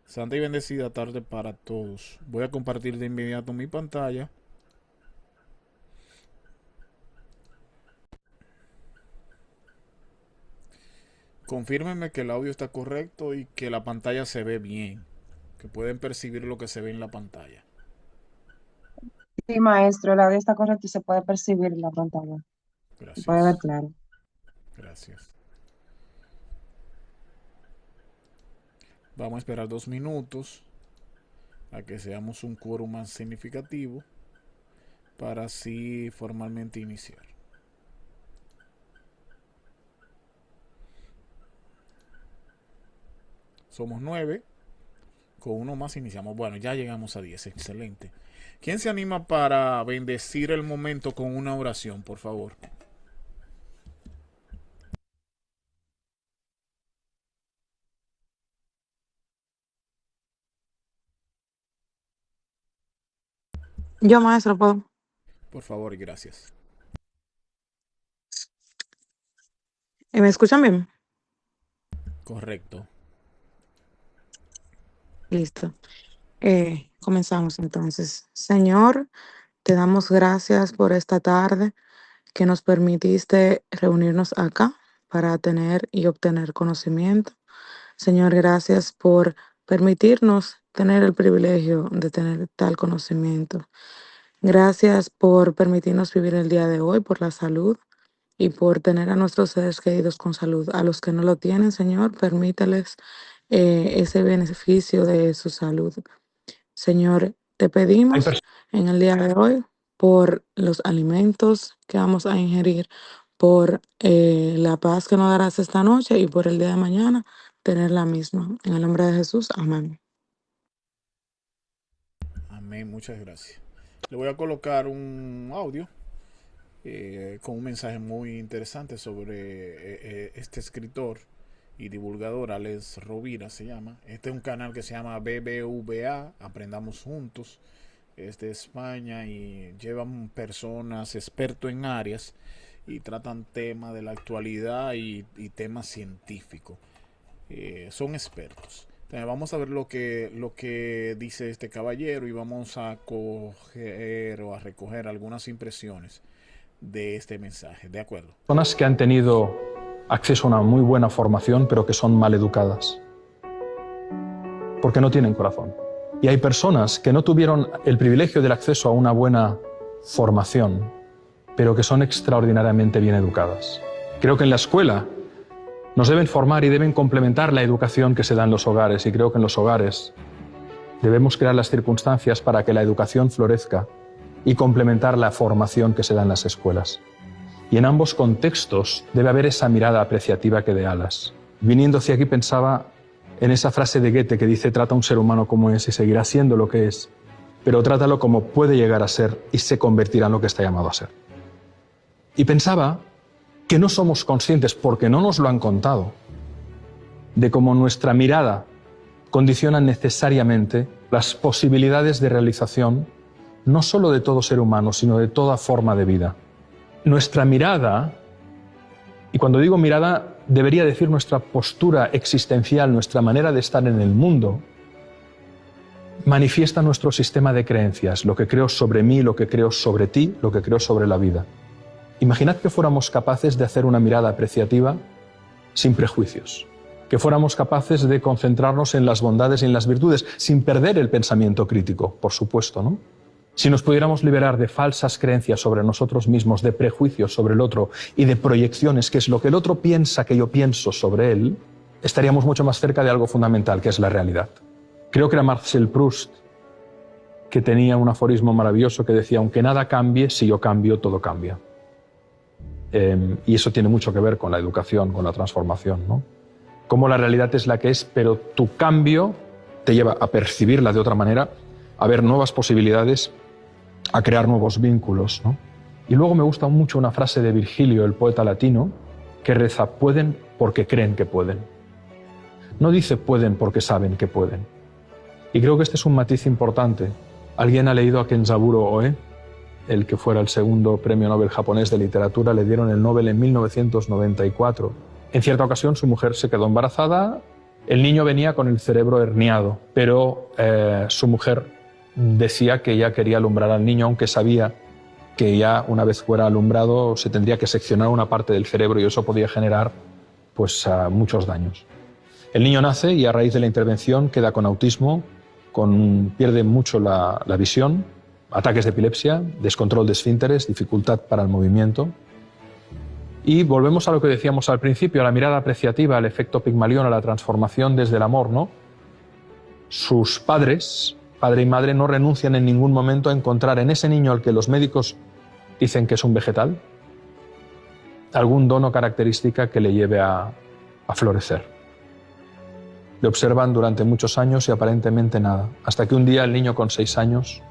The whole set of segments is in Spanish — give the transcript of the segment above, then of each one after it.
Santa y bendecida tarde para todos. Voy a compartir de inmediato mi pantalla. Confírmenme que el audio está correcto y que la pantalla se ve bien. Que pueden percibir lo que se ve en la pantalla. Sí, maestro, el audio está correcto y se puede percibir en la pantalla. Se puede ver Gracias. claro. Gracias. Vamos a esperar 2 minutos a que seamos un quórum más significativo para así formalmente iniciar. Somos 9. Con uno más iniciamos. Bueno, ya llegamos a 10. Excelente. ¿Quién se anima para bendecir el momento con una oración, por favor? Yo, maestro, puedo. Por favor y gracias. ¿Me escuchan bien? Correcto. Listo. Comenzamos entonces. Señor, te damos gracias por esta tarde que nos permitiste reunirnos acá para tener y obtener conocimiento. Señor, gracias por permitirnos tener el privilegio de tener tal conocimiento. Gracias por permitirnos vivir el día de hoy, por la salud y por tener a nuestros seres queridos con salud. A los que no lo tienen, Señor, permíteles ese beneficio de su salud. Señor, te pedimos en el día de hoy por los alimentos que vamos a ingerir, por la paz que nos darás esta noche y por el día de mañana tener la misma. En el nombre de Jesús, amén. Amén, muchas gracias. Le voy a colocar un audio con un mensaje muy interesante sobre este escritor y divulgador, Alex Rovira se llama. Este es un canal que se llama BBVA, Aprendamos Juntos. Es de España y llevan personas expertos en áreas y tratan temas de la actualidad y temas científicos. Son expertos. Entonces, vamos a ver lo que dice este caballero y vamos a coger o a recoger algunas impresiones de este mensaje. ¿De acuerdo? Personas que han tenido acceso a una muy buena formación, pero que son mal educadas, porque no tienen corazón. Y hay personas que no tuvieron el privilegio del acceso a una buena formación, pero que son extraordinariamente bien educadas. Creo que en la escuela nos deben formar y deben complementar la educación que se da en los hogares, y creo que en los hogares debemos crear las circunstancias para que la educación florezca y complementar la formación que se da en las escuelas. Y en ambos contextos debe haber esa mirada apreciativa que dé alas. Viniendo hacia aquí pensaba en esa frase de Goethe que dice: trata a un ser humano como es y seguirá siendo lo que es, pero trátalo como puede llegar a ser y se convertirá en lo que está llamado a ser. Y pensaba que no somos conscientes, porque no nos lo han contado, de cómo nuestra mirada condiciona necesariamente las posibilidades de realización no solo de todo ser humano, sino de toda forma de vida. Nuestra mirada, y cuando digo mirada, debería decir nuestra postura existencial, nuestra manera de estar en el mundo, manifiesta nuestro sistema de creencias, lo que creo sobre mí, lo que creo sobre ti, lo que creo sobre la vida. Imaginad que fuéramos capaces de hacer una mirada apreciativa sin prejuicios, que fuéramos capaces de concentrarnos en las bondades y en las virtudes, sin perder el pensamiento crítico, por supuesto, ¿no? Si nos pudiéramos liberar de falsas creencias sobre nosotros mismos, de prejuicios sobre el otro y de proyecciones, que es lo que el otro piensa que yo pienso sobre él, estaríamos mucho más cerca de algo fundamental, que es la realidad. Creo que era Marcel Proust que tenía un aforismo maravilloso que decía: aunque nada cambie, si yo cambio, todo cambia. Y eso tiene mucho que ver con la educación, con la transformación, ¿no? Cómo la realidad es la que es, pero tu cambio te lleva a percibirla de otra manera, a ver nuevas posibilidades, a crear nuevos vínculos, ¿no? Y luego me gusta mucho una frase de Virgilio, el poeta latino, que reza: pueden porque creen que pueden. No dice pueden porque saben que pueden. Y creo que este es un matiz importante. ¿Alguien ha leído a Kenzaburo Oe? El que fuera el segundo premio Nobel japonés de literatura, le dieron el Nobel en 1994. En cierta ocasión su mujer se quedó embarazada El niño venía con el cerebro herniado, pero su mujer decía que ella quería alumbrar al niño, aunque sabía que ya una vez fuera alumbrado se tendría que seccionar una parte del cerebro y eso podía generar pues, muchos daños. El niño nace y a raíz de la intervención queda con autismo, pierde mucho la visión, ataques de epilepsia, descontrol de esfínteres, dificultad para el movimiento. Y volvemos a lo que decíamos al principio, a la mirada apreciativa, al efecto Pigmalión, a la transformación desde el amor, ¿no? Sus padres, padre y madre, no renuncian en ningún momento a encontrar en ese niño al que los médicos dicen que es un vegetal, algún don o característica que le lleve a florecer. Le observan durante muchos años y aparentemente nada, hasta que un día el niño con 6 años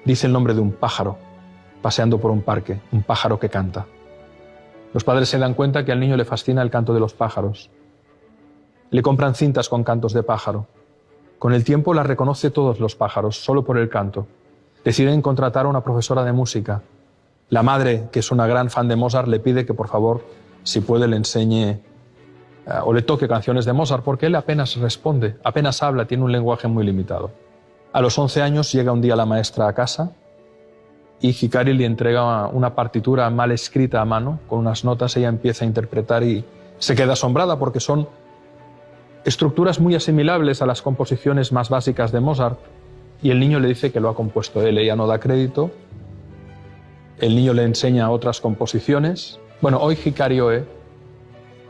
dice el nombre de un pájaro, paseando por un parque, un pájaro que canta. Los padres se dan cuenta que al niño le fascina el canto de los pájaros. Le compran cintas con cantos de pájaro. Con el tiempo las reconoce todos los pájaros, solo por el canto. Deciden contratar a una profesora de música. La madre, que es una gran fan de Mozart, le pide que por favor, si puede, le enseñe o le toque canciones de Mozart, porque él apenas responde, apenas habla, tiene un lenguaje muy limitado. A los 11 años llega un día la maestra a casa y Hikari le entrega una partitura mal escrita a mano, con unas notas. Ella empieza a interpretar y se queda asombrada porque son estructuras muy asimilables a las composiciones más básicas de Mozart, y el niño le dice que lo ha compuesto él. Ella no da crédito. El niño le enseña otras composiciones. Bueno, hoy Hikari Oe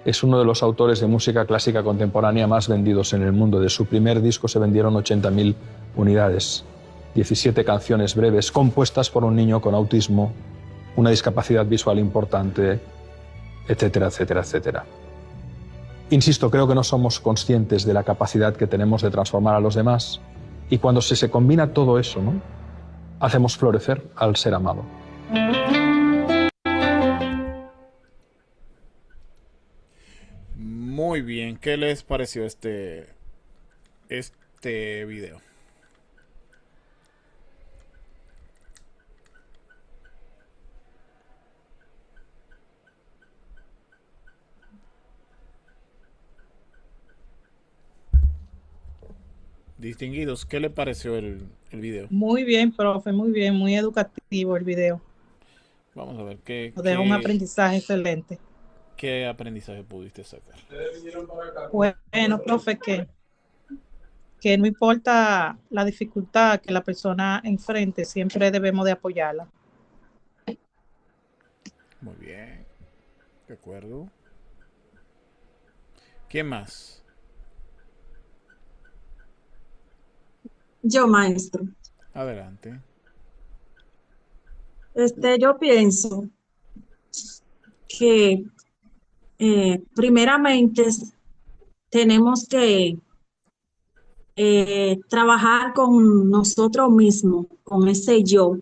es uno de los autores de música clásica contemporánea más vendidos en el mundo. De su primer disco se vendieron 80.000 unidades. 17 canciones breves compuestas por un niño con autismo, una discapacidad visual importante, etcétera, etcétera, etcétera. Insisto, creo que no somos conscientes de la capacidad que tenemos de transformar a los demás, y cuando se combina todo eso, ¿no?, hacemos florecer al ser amado. Muy bien, ¿qué les pareció este video? Distinguidos, ¿qué le pareció el video? Muy bien, profe, muy bien, muy educativo el video. Vamos a ver qué Nos deja un aprendizaje excelente. ¿Qué aprendizaje pudiste sacar? Bueno, profe, que no importa la dificultad que la persona enfrente, siempre debemos de apoyarla. Muy bien, de acuerdo. ¿Quién más? Yo, maestro. Adelante. Yo pienso que primeramente tenemos que trabajar con nosotros mismos, con ese yo,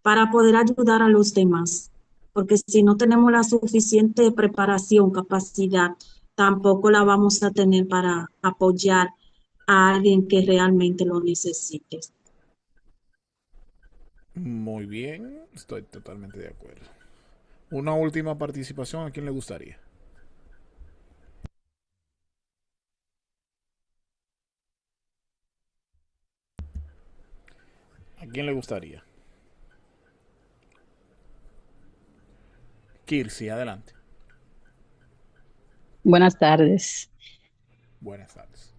para poder ayudar a los demás. Porque si no tenemos la suficiente preparación, capacidad, tampoco la vamos a tener para apoyar a alguien que realmente lo necesite. Muy bien, estoy totalmente de acuerdo. Una última participación, ¿a quién le gustaría? ¿A quién le gustaría? Kirsi, adelante. Buenas tardes. Buenas tardes.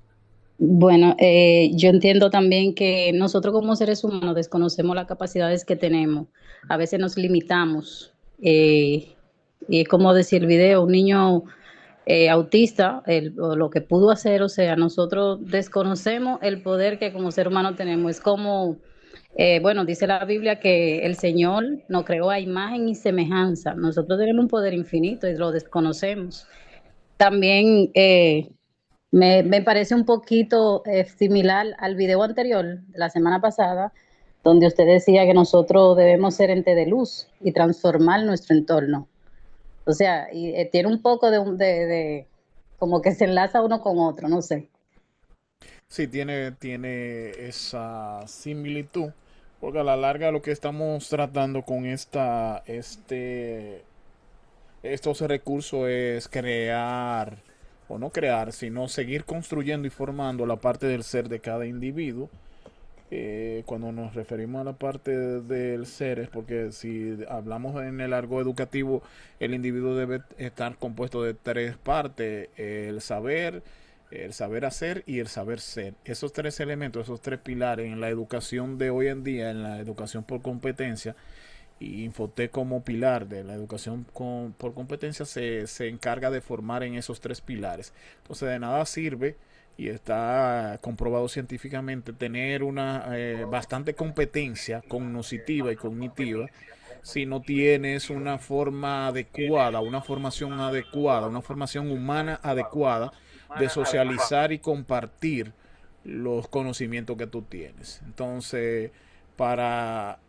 Bueno, yo entiendo también que nosotros como seres humanos desconocemos las capacidades que tenemos. A veces nos limitamos. Y es como decir el video, un niño autista, o lo que pudo hacer, o sea, nosotros desconocemos el poder que como ser humano tenemos. Es como, bueno, dice la Biblia que el Señor nos creó a imagen y semejanza. Nosotros tenemos un poder infinito y lo desconocemos. También me parece un poquito similar al video anterior, de la semana pasada, donde usted decía que nosotros debemos ser ente de luz y transformar nuestro entorno. O sea, y tiene un poco de como que se enlaza uno con otro, no sé. Sí, tiene esa similitud, porque a la larga lo que estamos tratando con este estos recursos es crear, o no crear, sino seguir construyendo y formando la parte del ser de cada individuo. Cuando nos referimos a la parte del ser es porque si hablamos en el argot educativo, el individuo debe estar compuesto de tres partes: el saber hacer y el saber ser. Esos tres elementos, esos tres pilares en la educación de hoy en día, en la educación por competencia, y Infotec como pilar de la educación por competencia se encarga de formar en esos tres pilares. Entonces de nada sirve, y está comprobado científicamente, tener una bastante competencia cognitiva y cognitiva si no tienes una forma adecuada, una formación humana adecuada de socializar y compartir los conocimientos que tú tienes. Entonces, para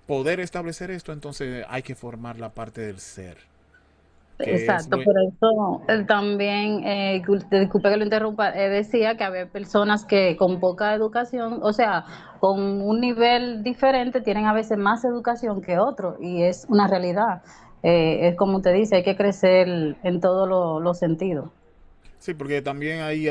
poder establecer esto, entonces hay que formar la parte del ser, que es Exacto, lo... por eso él también, disculpe que lo interrumpa, decía que había personas que con poca educación, o sea, con un nivel diferente, tienen a veces más educación que otros, y es una realidad. Es como te dice, hay que crecer en todos los sentidos. Sí, porque también ahí,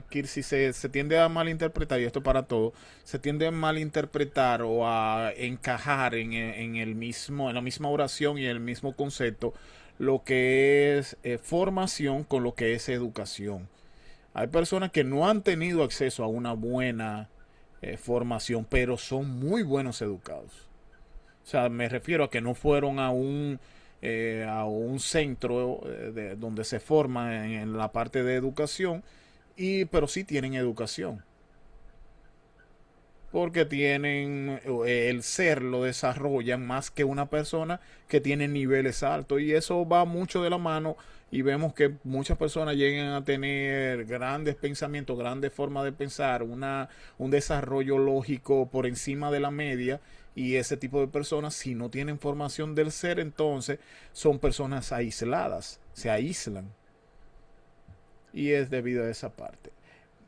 Kirsi, se tiende a malinterpretar, y esto para todo, se tiende a malinterpretar o a encajar en el mismo, en la misma oración y el mismo concepto, lo que es formación con lo que es educación. Hay personas que no han tenido acceso a una buena formación, pero son muy buenos educados. O sea, me refiero a que no fueron a un centro donde se forman en la parte de educación, pero sí tienen educación. Porque tienen el ser, lo desarrollan más que una persona que tiene niveles altos. Y eso va mucho de la mano. Y vemos que muchas personas llegan a tener grandes pensamientos, grandes formas de pensar, un desarrollo lógico por encima de la media. Y ese tipo de personas, si no tienen formación del ser, entonces son personas aisladas, se aíslan. Y es debido a esa parte.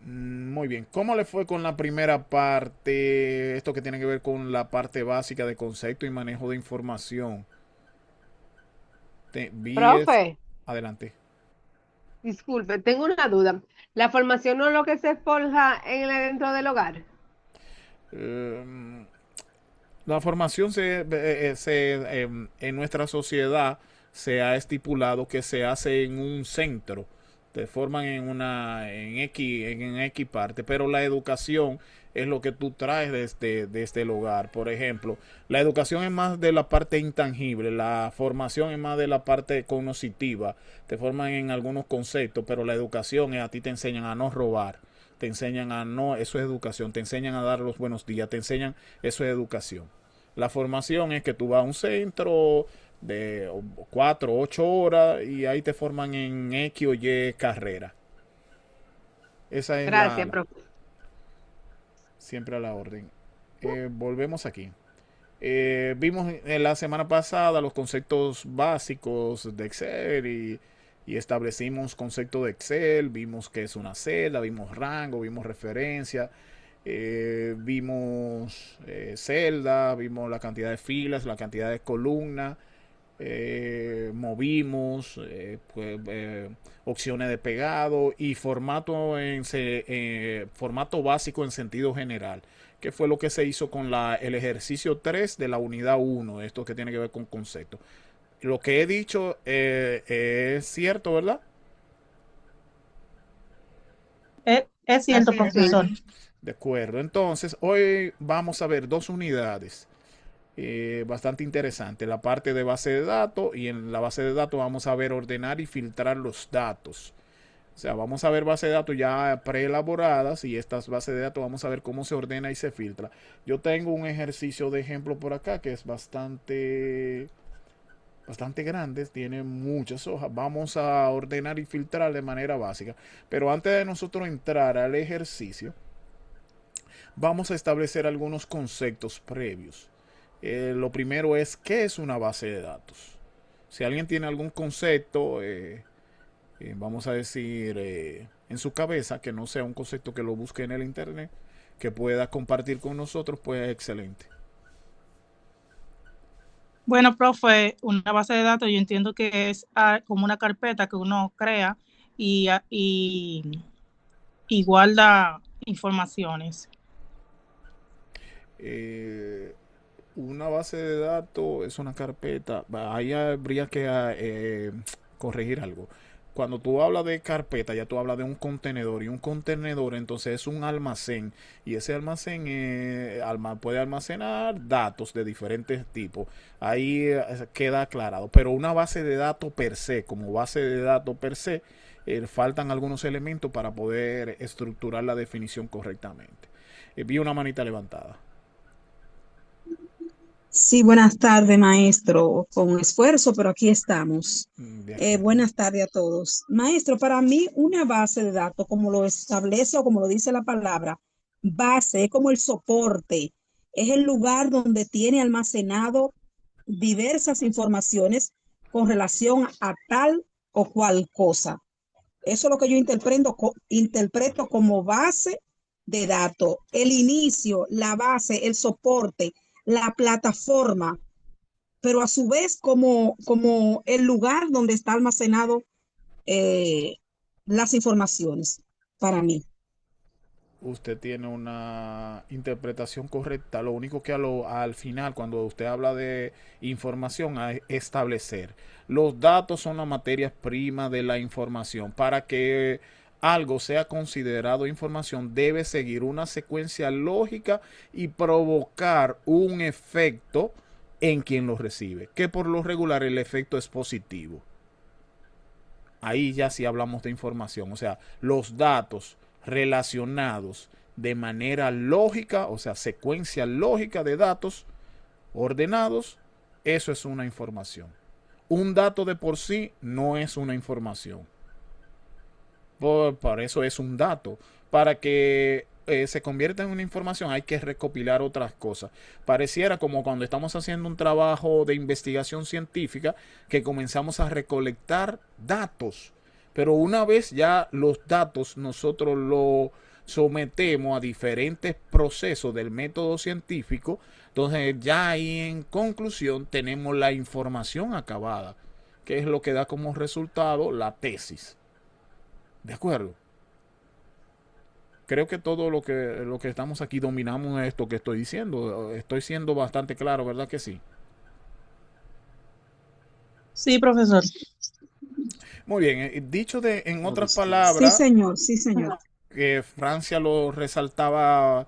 Muy bien, ¿cómo le fue con la primera parte? Esto que tiene que ver con la parte básica de concepto y manejo de información. Vi es... Profe, Adelante. disculpe, tengo una duda. ¿La formación no es lo que se forja dentro del hogar? Eh, la formación en nuestra sociedad se ha estipulado que se hace en un centro, te forman en X parte, pero la educación es lo que tú traes desde el hogar. Por ejemplo, la educación es más de la parte intangible, la formación es más de la parte cognitiva, te forman en algunos conceptos, pero la educación a ti te enseñan a no robar, te enseñan a no, eso es educación, te enseñan a dar los buenos días, te enseñan, eso es educación. La formación es que tú vas a un centro de 4 8 horas y ahí te forman en X o Y carrera. Esa es Gracias, profe. siempre a la orden. Volvemos aquí. Vimos en la semana pasada los conceptos básicos de Excel y establecimos concepto de Excel, vimos que es una celda, vimos rango, vimos referencia, vimos celda, vimos la cantidad de filas, la cantidad de columnas, movimos opciones de pegado y formato básico en sentido general, que fue lo que se hizo con el ejercicio 3 de la unidad 1, esto que tiene que ver con conceptos. Lo que he dicho es cierto, ¿verdad? Es cierto, Así es, sí. profesor. De acuerdo. Entonces, hoy vamos a ver dos unidades bastante interesante, la parte de base de datos, y en la base de datos vamos a ver ordenar y filtrar los datos. O sea, vamos a ver bases de datos ya preelaboradas, y estas bases de datos vamos a ver cómo se ordena y se filtra. Yo tengo un ejercicio de ejemplo por acá que es bastante grande, tiene muchas hojas. Vamos a ordenar y filtrar de manera básica. Pero antes de nosotros entrar al ejercicio, vamos a establecer algunos conceptos previos. Lo primero es, ¿qué es una base de datos? Si alguien tiene algún concepto, vamos a decir, en su cabeza, que no sea un concepto que lo busque en el internet, que pueda compartir con nosotros, pues excelente. Bueno, profe, una base de datos yo entiendo que es como una carpeta que uno crea y guarda informaciones. Eh, una base de datos es una carpeta. Ahí habría que corregir algo. Cuando tú hablas de carpeta, ya tú hablas de un contenedor. Y un contenedor entonces es un almacén. Y ese almacén puede almacenar datos de diferentes tipos. Ahí queda aclarado. Pero una base de datos per se, como base de datos per se, faltan algunos elementos para poder estructurar la definición correctamente. Vi una manita levantada. Sí, buenas tardes, maestro. Con esfuerzo, pero aquí estamos. De acuerdo. Buenas tardes a todos. Maestro, para mí una base de datos, como lo establece o como lo dice la palabra, base es como el soporte, es el lugar donde tiene almacenado diversas informaciones con relación a tal o cual cosa. Eso es lo que yo interpreto como base de datos. El inicio, la base, el soporte, la plataforma, pero a su vez como el lugar donde está almacenado las informaciones para mí. Usted tiene una interpretación correcta. Lo único que al final, cuando usted habla de información, a establecer. Los datos son la materia prima de la información. Para que algo sea considerado información, debe seguir una secuencia lógica y provocar un efecto en quien lo recibe. Que por lo regular el efecto es positivo. Ahí ya sí hablamos de información. O sea, los datos relacionados de manera lógica, o sea, secuencia lógica de datos ordenados, eso es una información. Un dato de por sí no es una información. Por eso es un dato. Para que se convierta en una información hay que recopilar otras cosas. Pareciera como cuando estamos haciendo un trabajo de investigación científica que comenzamos a recolectar datos. Pero una vez ya los datos nosotros los sometemos a diferentes procesos del método científico, entonces ya ahí en conclusión tenemos la información acabada, que es lo que da como resultado la tesis. ¿De acuerdo? Creo que todo lo que estamos aquí dominamos esto que estoy diciendo. Estoy siendo bastante claro, ¿verdad que sí? Sí, profesor. Muy bien. Dicho en otras Sí, palabras, señor, sí, señor. que Francia lo resaltaba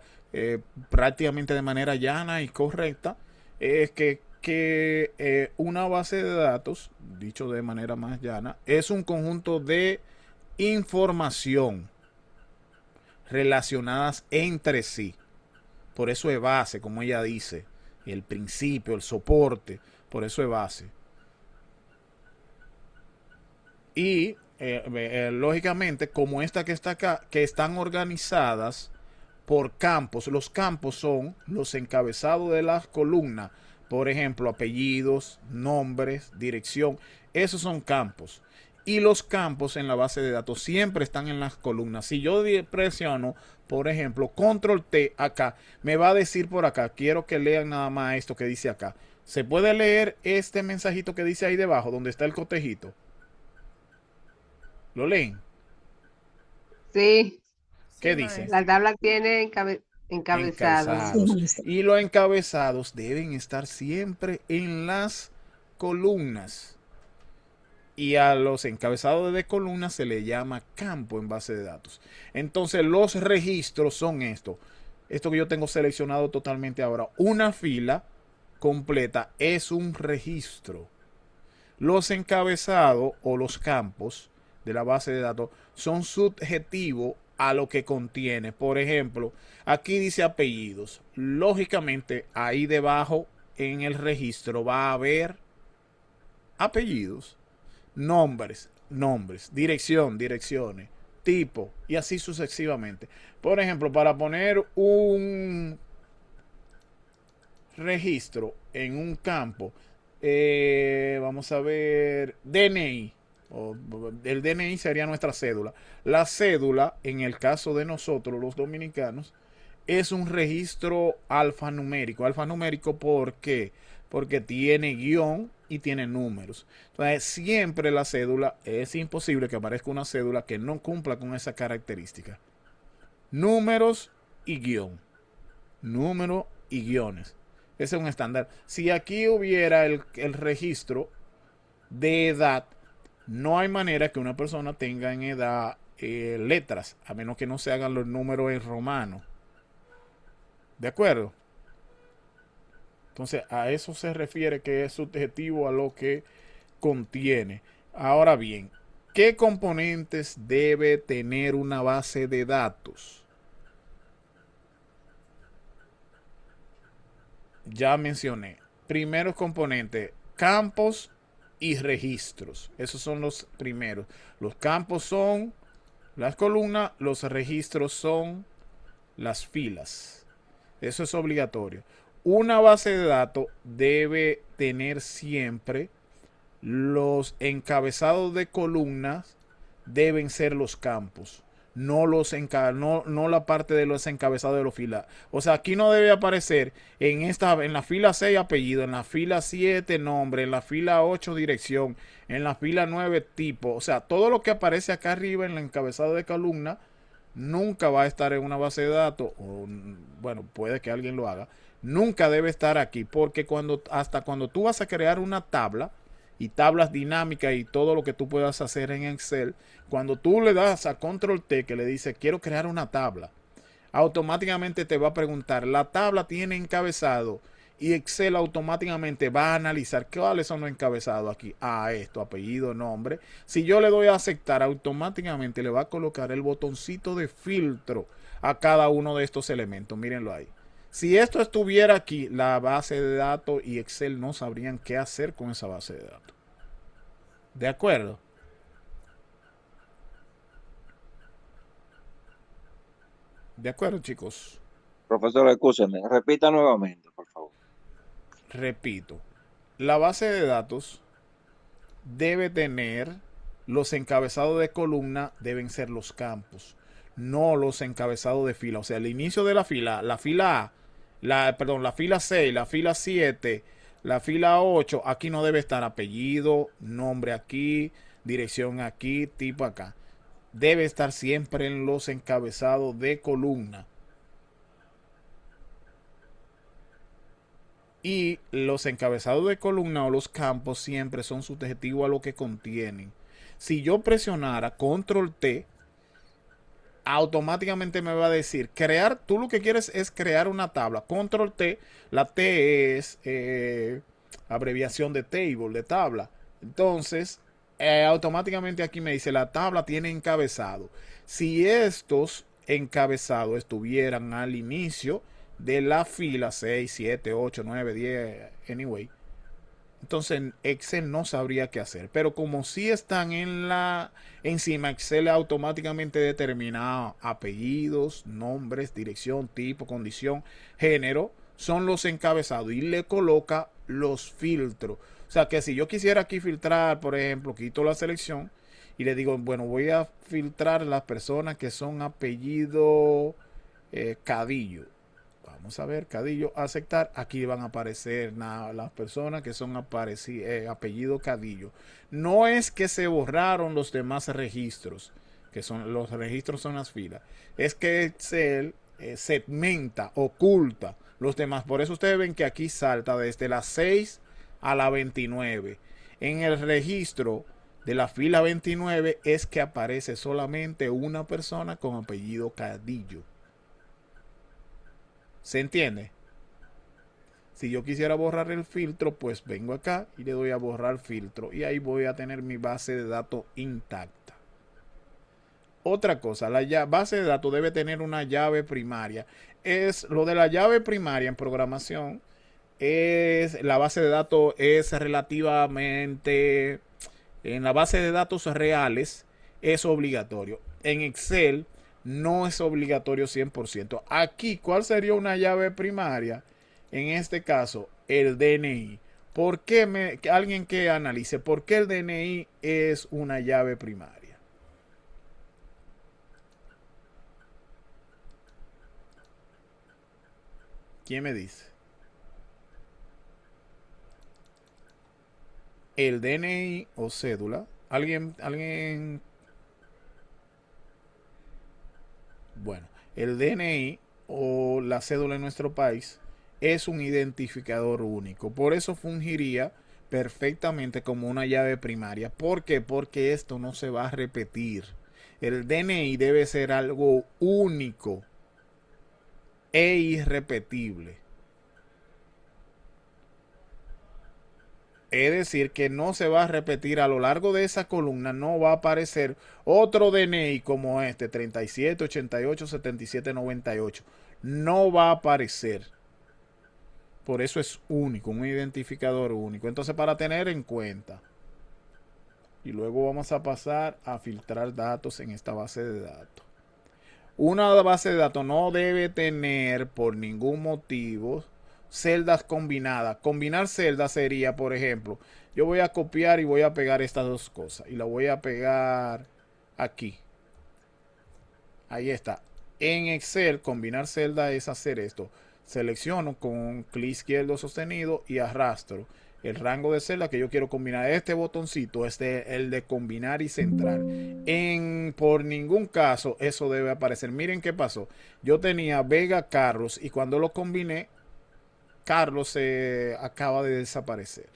prácticamente de manera llana y correcta, es que una base de datos, dicho de manera más llana, es un conjunto de información relacionadas entre sí. Por eso es base, como ella dice, el principio, el soporte, por eso es base. Y lógicamente, como esta que está acá, que están organizadas por campos. Los campos son los encabezados de las columnas. Por ejemplo, apellidos, nombres, dirección. Esos son campos. Y los campos en la base de datos siempre están en las columnas. Si yo presiono, por ejemplo, control T acá, me va a decir por acá, quiero que lean nada más esto que dice acá. ¿Se puede leer este mensajito que dice ahí debajo, donde está el cotejito? ¿Lo leen? Sí, ¿Qué dice? la tabla tiene encabezados. Sí, Encabezados. maestro. Y los encabezados deben estar siempre en las columnas. Y a los encabezados de columnas se le llama campo en base de datos. Entonces los registros son esto. Esto que yo tengo seleccionado totalmente ahora. Una fila completa es un registro. Los encabezados o los campos de la base de datos son subjetivos a lo que contiene. Por ejemplo, aquí dice apellidos. Lógicamente, ahí debajo en el registro va a haber apellidos, nombres, dirección, direcciones, tipo y así sucesivamente. Por ejemplo, para poner un registro en un campo, vamos a ver, DNI. El DNI sería nuestra cédula. La cédula, en el caso de nosotros los dominicanos, es un registro alfanumérico. Alfanumérico, ¿por qué? porque tiene guión y tiene números. Entonces, siempre la cédula, es imposible que aparezca una cédula que no cumpla con esa característica. Números y guión. Número y guiones. Ese es un estándar. Si aquí hubiera el registro de edad, no hay manera que una persona tenga en edad letras, a menos que no se hagan los números en romano. ¿De acuerdo? Entonces, a eso se refiere que es subjetivo a lo que contiene. Ahora bien, ¿qué componentes debe tener una base de datos? Ya mencioné. Primeros componentes, campos y registros. Esos son los primeros. Los campos son las columnas, los registros son las filas. Eso es obligatorio. Una base de datos debe tener siempre los encabezados de columnas, deben ser los campos, no la parte de los encabezados de los filas. O sea, aquí no debe aparecer en la fila 6 apellido, en la fila 7 nombre, en la fila 8 dirección, en la fila 9 tipo. O sea, todo lo que aparece acá arriba en el encabezado de columna nunca va a estar en una base de datos, o bueno, puede que alguien lo haga. Nunca debe estar aquí, porque hasta cuando tú vas a crear una tabla y tablas dinámicas y todo lo que tú puedas hacer en Excel, cuando tú le das a Control T que le dice quiero crear una tabla, automáticamente te va a preguntar, la tabla tiene encabezado, y Excel automáticamente va a analizar cuáles son los encabezados aquí. Esto, apellido, nombre. Si yo le doy a aceptar, automáticamente le va a colocar el botoncito de filtro a cada uno de estos elementos. Mírenlo ahí. Si esto estuviera aquí, la base de datos y Excel no sabrían qué hacer con esa base de datos. ¿De acuerdo? ¿De acuerdo, chicos? Profesor, escúcheme, repita nuevamente, por favor. Repito, la base de datos debe tener los encabezados de columna, deben ser los campos, no los encabezados de fila. O sea, el inicio de la fila A, la fila 6, la fila 7, la fila 8, aquí no debe estar apellido, nombre aquí, dirección aquí, tipo acá. Debe estar siempre en los encabezados de columna. Y los encabezados de columna o los campos siempre son subjetivos a lo que contienen. Si yo presionara Control T, automáticamente me va a decir crear. Tú lo que quieres es crear una tabla. Control T, la T es abreviación de table, de tabla. Entonces, automáticamente aquí me dice la tabla tiene encabezado. Si estos encabezados estuvieran al inicio de la fila 6, 7, 8, 9, 10, anyway, entonces Excel no sabría qué hacer. Pero como si están encima, Excel automáticamente determina apellidos, nombres, dirección, tipo, condición, género, son los encabezados y le coloca los filtros. O sea que si yo quisiera aquí filtrar, por ejemplo, quito la selección y le digo, bueno, voy a filtrar las personas que son apellido Cadillo. Vamos a ver, Cadillo, aceptar. Aquí van a aparecer las personas que son apellido Cadillo. No es que se borraron los demás registros, que son los registros son las filas. Es que Excel segmenta, oculta los demás. Por eso ustedes ven que aquí salta desde la 6 a la 29. En el registro de la fila 29 es que aparece solamente una persona con apellido Cadillo. ¿Se entiende? Si yo quisiera borrar el filtro, pues vengo acá y le doy a borrar filtro. Y ahí voy a tener mi base de datos intacta. Otra cosa, la base de datos debe tener una llave primaria. Lo de la llave primaria en programación, la base de datos es relativamente, en la base de datos reales es obligatorio. En Excel no es obligatorio 100%. Aquí, ¿cuál sería una llave primaria? En este caso, el DNI. ¿Por qué alguien que analice por qué el DNI es una llave primaria? ¿Quién me dice? el DNI o cédula. Alguien, bueno, el DNI o la cédula en nuestro país es un identificador único. Por eso fungiría perfectamente como una llave primaria. ¿Por qué? Porque esto no se va a repetir. El DNI debe ser algo único e irrepetible. Es decir, que no se va a repetir a lo largo de esa columna, no va a aparecer otro DNI como este, 37, 88, 77, 98. No va a aparecer. Por eso es único, un identificador único. Entonces, para tener en cuenta. Y luego vamos a pasar a filtrar datos en esta base de datos. Una base de datos no debe tener por ningún motivo celdas combinadas. Combinar celdas sería, por ejemplo, yo voy a copiar y voy a pegar estas dos cosas. Y la voy a pegar aquí. Ahí está. En Excel, combinar celdas es hacer esto. Selecciono con clic izquierdo sostenido y arrastro el rango de celda que yo quiero combinar. Este botoncito es el de combinar y centrar. Por ningún caso eso debe aparecer. Miren qué pasó. Yo tenía Vega Carlos y cuando lo combiné, Carlos se acaba de desaparecer.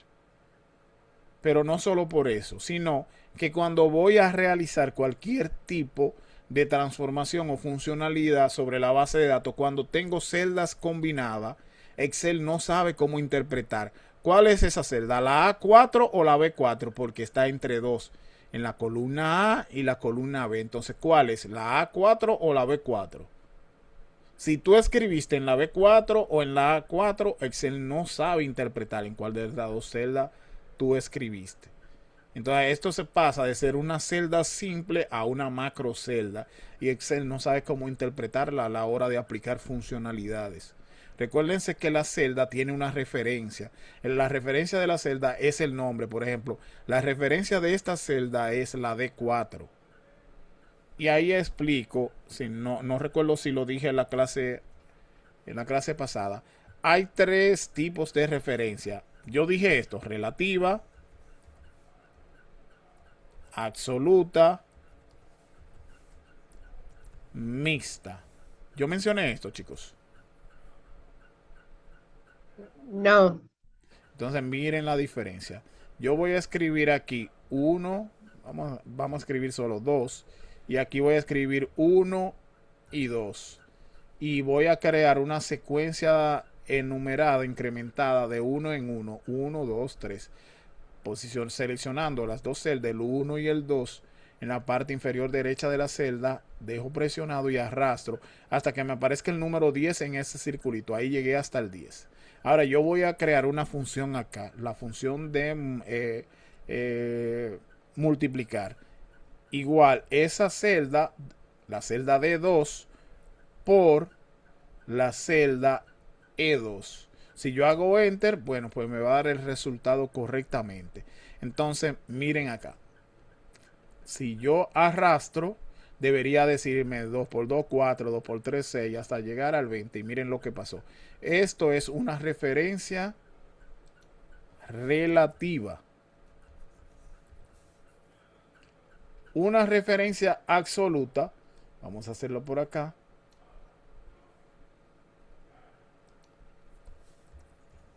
Pero no solo por eso, sino que cuando voy a realizar cualquier tipo de transformación o funcionalidad sobre la base de datos, cuando tengo celdas combinadas, Excel no sabe cómo interpretar. ¿Cuál es esa celda? ¿La A4 o la B4? Porque está entre dos, en la columna A y la columna B. Entonces, ¿cuál es? ¿La A4 o la B4? Si tú escribiste en la B4 o en la A4, Excel no sabe interpretar en cuál de las dos celdas tú escribiste. Entonces esto se pasa de ser una celda simple a una macro celda y Excel no sabe cómo interpretarla a la hora de aplicar funcionalidades. Recuérdense que la celda tiene una referencia. La referencia de la celda es el nombre. Por ejemplo, la referencia de esta celda es la D4. Y ahí explico, si no recuerdo si lo dije en la clase pasada, hay tres tipos de referencia. Yo dije esto: relativa, absoluta, mixta. Yo mencioné esto, chicos. No. Entonces miren la diferencia. Yo voy a escribir aquí 1, vamos a escribir solo 2. Y aquí voy a escribir 1 y 2. Y voy a crear una secuencia enumerada, incrementada de 1 en 1. 1, 2, 3. Posición seleccionando las dos celdas, el 1 y el 2. En la parte inferior derecha de la celda, dejo presionado y arrastro hasta que me aparezca el número 10 en ese circulito. Ahí llegué hasta el 10. Ahora yo voy a crear una función acá, la función de multiplicar. Igual esa celda, la celda D2 por la celda E2. Si yo hago enter, bueno, pues me va a dar el resultado correctamente. Entonces, miren acá. Si yo arrastro, debería decirme 2 por 2, 4, 2 por 3, 6, hasta llegar al 20. Y miren lo que pasó. Esto es una referencia relativa. Una referencia absoluta. Vamos a hacerlo por acá.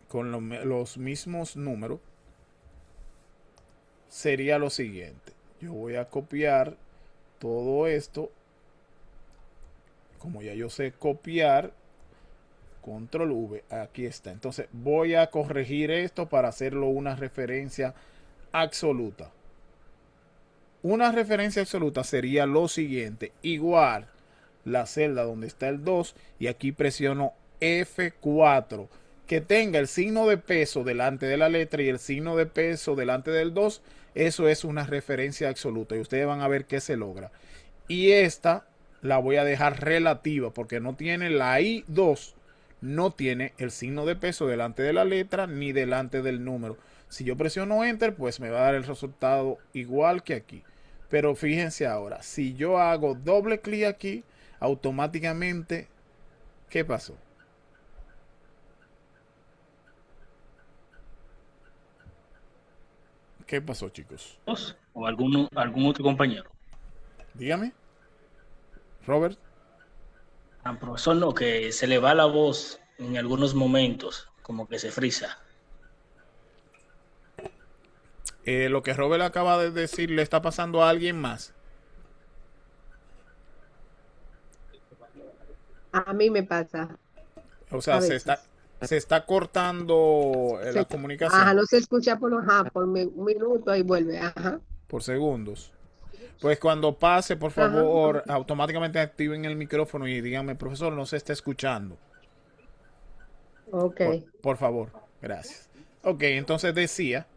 Con los mismos números. Sería lo siguiente. Yo voy a copiar todo esto. Como ya yo sé copiar, control V, aquí está. Entonces voy a corregir esto para hacerlo una referencia absoluta. Una referencia absoluta sería lo siguiente. Igual la celda donde está el 2 y aquí presiono F4. Que tenga el signo de peso delante de la letra y el signo de peso delante del 2. Eso es una referencia absoluta y ustedes van a ver que se logra. Y esta la voy a dejar relativa porque no tiene la I2. No tiene el signo de peso delante de la letra ni delante del número. Si yo presiono enter, pues me va a dar el resultado igual que aquí. Pero fíjense ahora, si yo hago doble clic aquí, automáticamente, ¿qué pasó? ¿Qué pasó, chicos? ¿O algún otro compañero? Dígame. Robert. Profesor, no, que se le va la voz en algunos momentos, como que se frisa. Lo que Robert acaba de decir le está pasando a alguien más. A mí me pasa. O sea, A se veces. está cortando la Ajá, comunicación no se escucha por un minuto y vuelve. Ajá. por segundos. Pues cuando pase, por Ajá. favor, automáticamente activen el micrófono y díganme, profesor, no se está escuchando. Ok. Por favor, gracias. Ok, entonces decía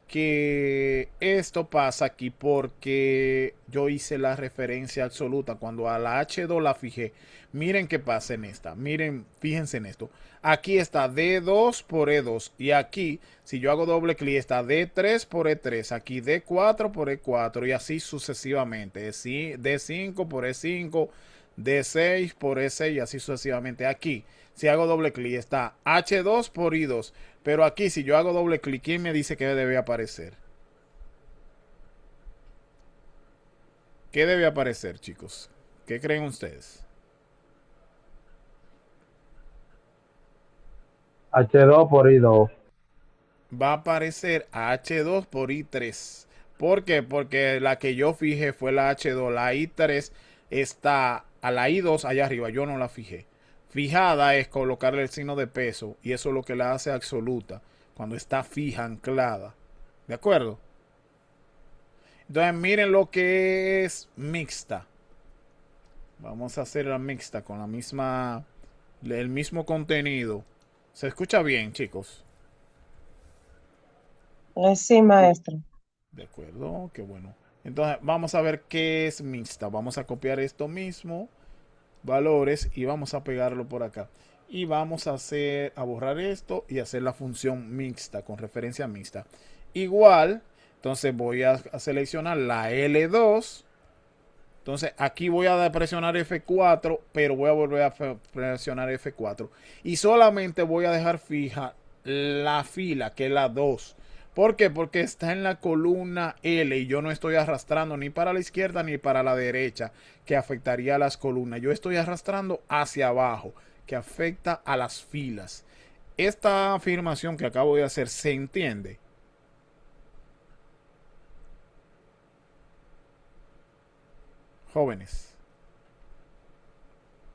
que esto pasa aquí porque yo hice la referencia absoluta. Cuando a la H2 la fijé, miren qué pasa en esta. Miren, fíjense en esto. Aquí está D2 por E2. Y aquí, si yo hago doble clic, está D3 por E3. Aquí D4 por E4. Y así sucesivamente. D5 por E5. D6 por E6 y así sucesivamente. Aquí, si hago doble clic, está H2 por I2. Pero aquí, si yo hago doble clic, ¿quién me dice que debe aparecer? ¿Qué debe aparecer, chicos? ¿Qué creen ustedes? H2 por I2. Va a aparecer H2 por I3. ¿Por qué? Porque la que yo fijé fue la H2. La I3 está a la I2 allá arriba. Yo no la fijé. Fijada es colocarle el signo de peso. Y eso es lo que la hace absoluta. Cuando está fija, anclada. ¿De acuerdo? Entonces miren lo que es mixta. Vamos a hacer la mixta con el mismo contenido. ¿Se escucha bien, chicos? Sí, maestro. De acuerdo, qué bueno. Entonces vamos a ver qué es mixta. Vamos a copiar esto mismo, valores, y vamos a pegarlo por acá. Y vamos a borrar esto y hacer la función mixta con referencia mixta. Igual, entonces voy a seleccionar la L2. Entonces aquí voy a presionar F4, pero voy a volver a presionar F4. Y solamente voy a dejar fija la fila, que es la 2. ¿Por qué? Porque está en la columna L y yo no estoy arrastrando ni para la izquierda ni para la derecha, que afectaría a las columnas. Yo estoy arrastrando hacia abajo, que afecta a las filas. Esta afirmación que acabo de hacer, ¿se entiende? Jóvenes.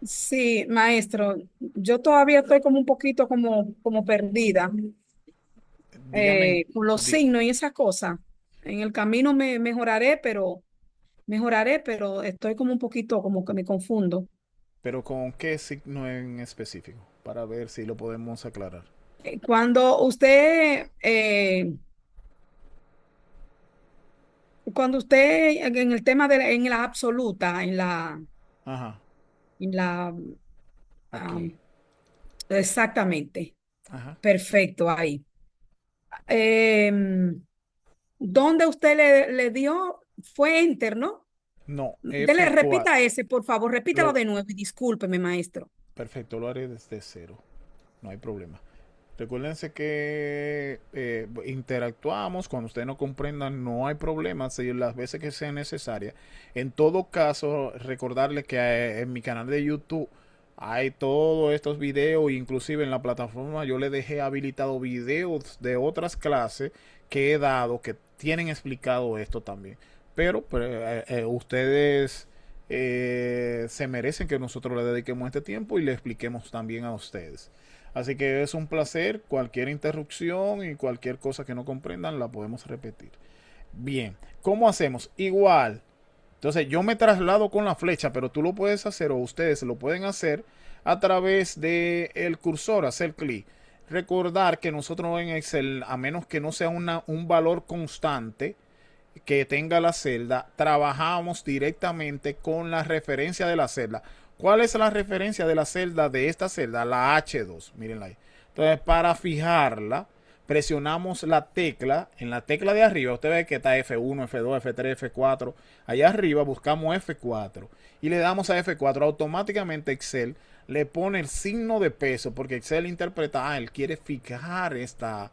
Sí, maestro, yo todavía estoy como un poquito como perdida Dígame, con los signos y esas cosas. En el camino mejoraré, pero estoy como un poquito como que me confundo. pero ¿con qué signo en específico? Para ver si lo podemos aclarar. Cuando usted en el tema en la absoluta, Ajá, en la, aquí. exactamente, Ajá. perfecto, ahí. ¿Dónde usted le dio? Fue enter, ¿no? No, Dele, F4. repita ese, por favor, repítalo de nuevo y discúlpeme, maestro. Perfecto, lo haré desde cero. No hay problema. Recuérdense que interactuamos. Cuando ustedes no comprendan, no hay problema. Si las veces que sea necesaria. En todo caso, recordarles que en mi canal de YouTube hay todos estos videos. Inclusive en la plataforma yo les dejé habilitado videos de otras clases que he dado que tienen explicado esto también. Pero ustedes se merecen que nosotros le dediquemos este tiempo y le expliquemos también a ustedes. Así que es un placer. Cualquier interrupción y cualquier cosa que no comprendan la podemos repetir. Bien, ¿cómo hacemos? Igual. Entonces yo me traslado con la flecha, pero tú lo puedes hacer o ustedes lo pueden hacer a través del cursor, hacer clic. Recordar que nosotros en Excel, a menos que no sea un valor constante que tenga la celda, trabajamos directamente con la referencia de la celda. ¿Cuál es la referencia de la celda de esta celda? La H2, mírenla ahí. Entonces, para fijarla, presionamos la tecla, en la tecla de arriba, usted ve que está F1, F2, F3, F4. Allá arriba buscamos F4 y le damos a F4. Automáticamente Excel le pone el signo de peso, porque Excel interpreta, él quiere fijar esta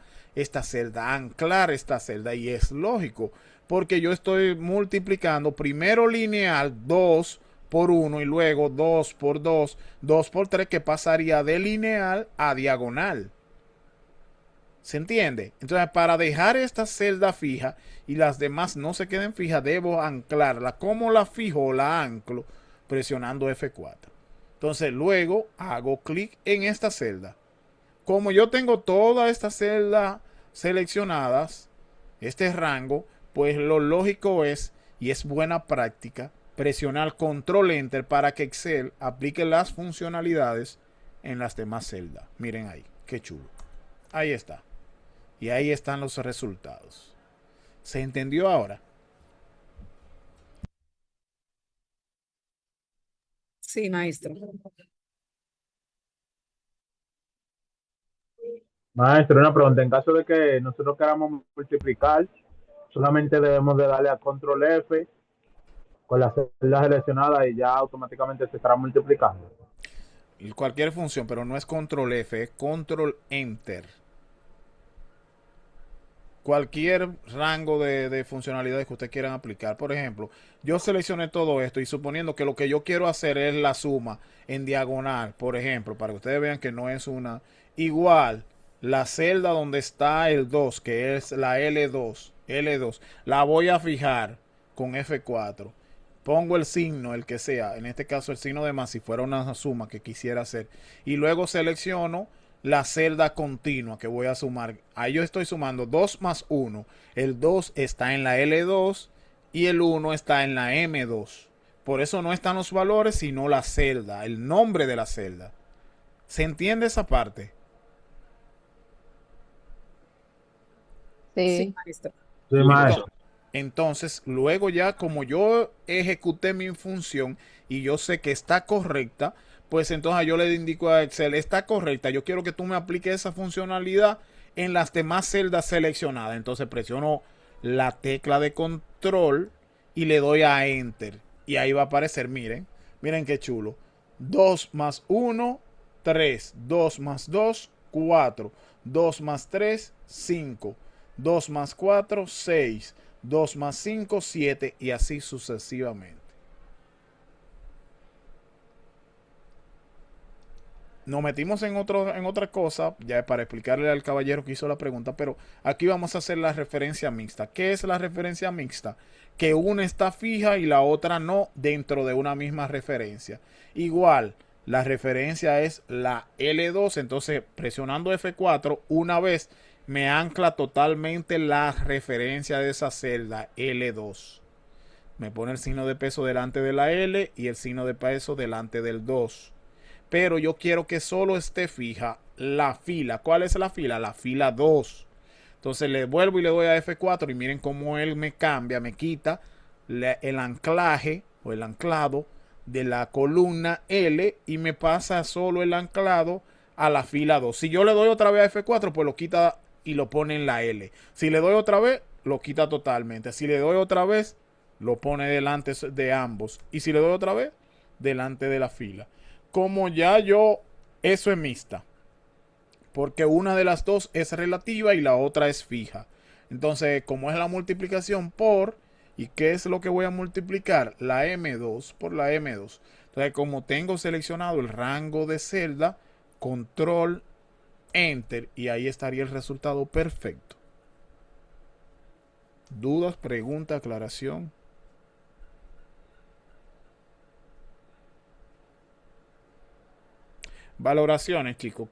celda, anclar esta celda, y es lógico, porque yo estoy multiplicando primero lineal 2 por 1 y luego 2 por 2, 2 por 3, que pasaría de lineal a diagonal. ¿Se entiende? Entonces, para dejar esta celda fija y las demás no se queden fijas, debo anclarla. ¿Cómo la fijo o la anclo? Presionando F4. Entonces, luego hago clic en esta celda. Como yo tengo toda esta celda seleccionadas, este rango, pues lo lógico es, y es buena práctica, presionar Control Enter para que Excel aplique las funcionalidades en las demás celdas. Miren ahí, qué chulo. Ahí está. Y ahí están los resultados. ¿Se entendió ahora? Sí, maestro. Maestro, una pregunta. En caso de que nosotros queramos multiplicar, solamente debemos de darle a control F con la celda seleccionada y ya automáticamente se estará multiplicando. Cualquier función, pero no es Control F, es Control Enter. Cualquier rango de funcionalidades que ustedes quieran aplicar. Por ejemplo, yo seleccioné todo esto y suponiendo que lo que yo quiero hacer es la suma en diagonal, por ejemplo, para que ustedes vean que no es una igual, la celda donde está el 2, que es la L2, la voy a fijar con F4. Pongo el signo, el que sea, en este caso el signo de más, si fuera una suma que quisiera hacer, y luego selecciono la celda continua que voy a sumar. Ahí yo estoy sumando 2 más 1. El 2 está en la L2 y el 1 está en la M2. Por eso no están los valores, sino la celda, el nombre de la celda. ¿Se entiende esa parte? Sí. Maestro. Sí, maestro. Entonces, luego ya como yo ejecuté mi función y yo sé que está correcta, pues entonces yo le indico a Excel, está correcta, yo quiero que tú me apliques esa funcionalidad en las demás celdas seleccionadas. Entonces presiono la tecla de control y le doy a Enter. Y ahí va a aparecer, miren qué chulo. 2 más 1, 3. 2 más 2, 4. 2 más 3, 5. 2 más 4, 6. 2 más 5, 7 y así sucesivamente. Nos metimos en otra cosa, ya para explicarle al caballero que hizo la pregunta, pero aquí vamos a hacer la referencia mixta. ¿Qué es la referencia mixta? Que una está fija y la otra no dentro de una misma referencia. Igual, la referencia es la L2, entonces presionando F4 una vez me ancla totalmente la referencia de esa celda L2. Me pone el signo de peso delante de la L y el signo de peso delante del 2. Pero yo quiero que solo esté fija la fila. ¿Cuál es la fila? La fila 2. Entonces le vuelvo y le doy a F4 y miren cómo él me cambia, me quita el anclaje o el anclado de la columna L y me pasa solo el anclado a la fila 2. Si yo le doy otra vez a F4, pues lo quita y lo pone en la L. Si le doy otra vez, lo quita totalmente. Si le doy otra vez, lo pone delante de ambos. Y si le doy otra vez, delante de la fila. Como ya eso es mixta. Porque una de las dos es relativa y la otra es fija. Entonces, como es la multiplicación por, ¿y qué es lo que voy a multiplicar? La M2 por la M2. Entonces, como tengo seleccionado el rango de celda, control Enter y ahí estaría el resultado perfecto. ¿Dudas, pregunta, aclaración? Valoraciones, chicos.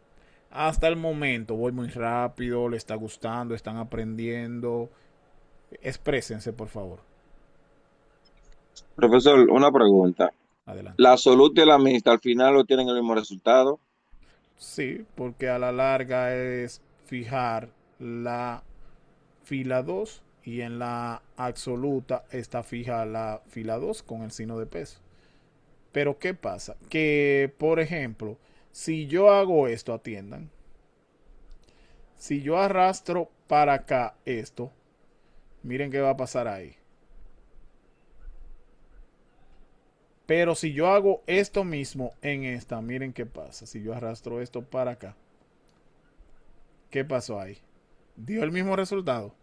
Hasta el momento voy muy rápido, le está gustando, están aprendiendo. Exprésense, por favor. Profesor, una pregunta. Adelante. ¿La absoluta y la mixta al final no tienen el mismo resultado? Sí, porque a la larga es fijar la fila 2 y en la absoluta está fija la fila 2 con el signo de peso. Pero ¿qué pasa? Que, por ejemplo, si yo hago esto, atiendan. Si yo arrastro para acá esto, miren qué va a pasar ahí. Pero si yo hago esto mismo en esta, miren qué pasa. Si yo arrastro esto para acá, ¿qué pasó ahí? Dio el mismo resultado.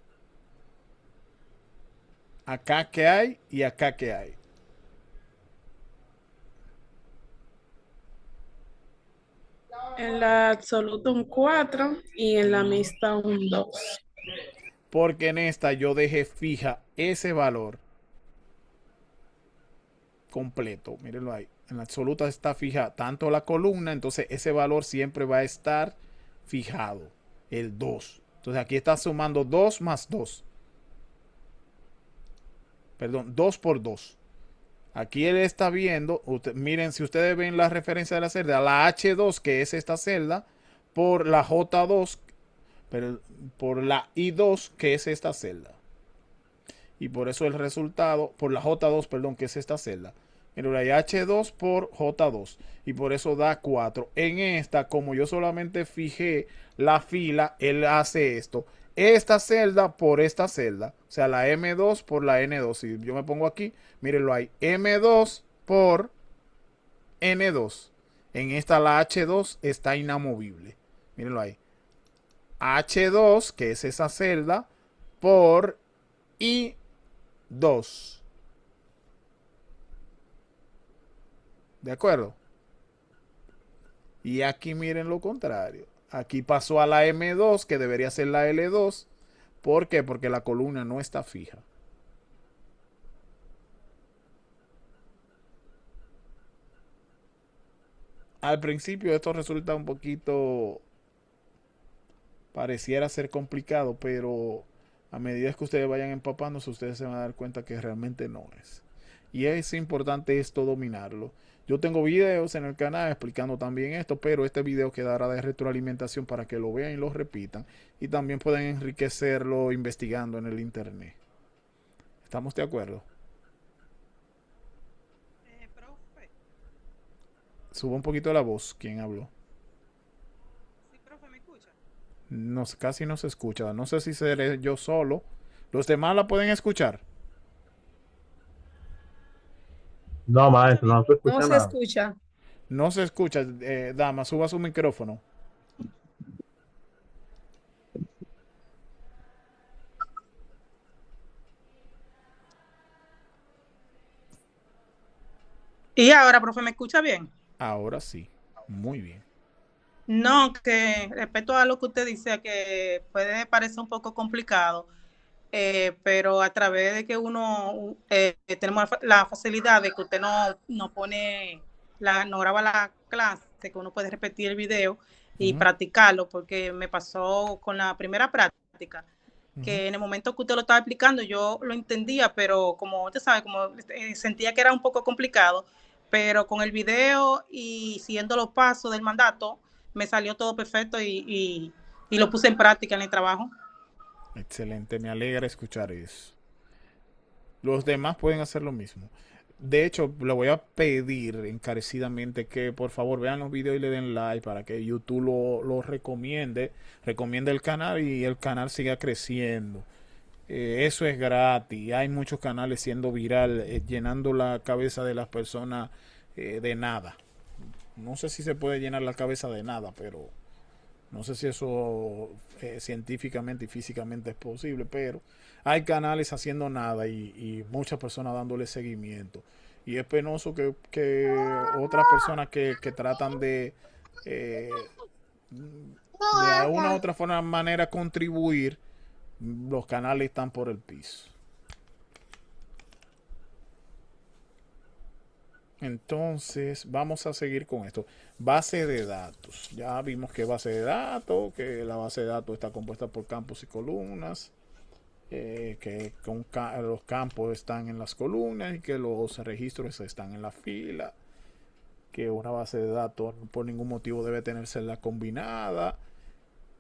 Acá que hay y acá que hay. En la absoluta un 4 y en la mixta un 2. Porque en esta yo dejé fija ese valor completo. Mírenlo ahí. En la absoluta está fija tanto la columna, entonces ese valor siempre va a estar fijado. El 2. Entonces aquí está sumando 2 más 2. Perdón, 2 por 2. Aquí él está viendo, miren, si ustedes ven la referencia de la celda, la H2, que es esta celda, por la J2, por la I2, que es esta celda. Y por eso el resultado, por la J2, perdón, que es esta celda. Miren, hay H2 por J2. Y por eso da 4. En esta, como yo solamente fijé la fila, él hace esto. Esta celda por esta celda. O sea, la M2 por la N2. Si yo me pongo aquí, mírenlo ahí. M2 por N2. En esta la H2 está inamovible. Mírenlo ahí. H2, que es esa celda, por I2. ¿De acuerdo? Y aquí miren lo contrario. Aquí pasó a la M2, que debería ser la L2. ¿Por qué? Porque la columna no está fija. Al principio esto resulta un poquito... pareciera ser complicado, pero a medida que ustedes vayan empapándose, ustedes se van a dar cuenta que realmente no es. Y es importante esto dominarlo. Yo tengo videos en el canal explicando también esto, pero este video quedará de retroalimentación para que lo vean y lo repitan. Y también pueden enriquecerlo investigando en el internet. ¿Estamos de acuerdo? Profe. Suba un poquito la voz. ¿Quién habló? Sí, profe, ¿me escucha? No, casi no se escucha. No sé si seré yo solo. ¿Los demás la pueden escuchar? No, maestro, no se No escucha se nada. escucha. No se escucha. Dama, suba su micrófono. Y ahora, profe, ¿me escucha bien? Ahora sí. Muy bien. No, que respecto a lo que usted dice, que puede parecer un poco complicado, pero a través de que uno tenemos la facilidad de que usted no pone, no graba la clase, que uno puede repetir el video y practicarlo, porque me pasó con la primera práctica, que en el momento que usted lo estaba explicando yo lo entendía, pero como usted sabe, como sentía que era un poco complicado, pero con el video y siguiendo los pasos del mandato, me salió todo perfecto y lo puse en práctica en el trabajo. Excelente, me alegra escuchar eso. Los demás pueden hacer lo mismo. De hecho, le voy a pedir encarecidamente que por favor vean los videos y le den like para que YouTube lo recomiende el canal y el canal siga creciendo. Eso es gratis. Hay muchos canales siendo viral, llenando la cabeza de las personas de nada. No sé si se puede llenar la cabeza de nada, pero no sé si eso científicamente y físicamente es posible, pero hay canales haciendo nada y muchas personas dándole seguimiento. Y es penoso que otras personas que tratan de una u otra manera contribuir, los canales están por el piso. Entonces, vamos a seguir con esto. Base de datos. Ya vimos que base de datos, que la base de datos está compuesta por campos y columnas, que los campos están en las columnas y que los registros están en la fila, que una base de datos por ningún motivo debe tener celda combinada,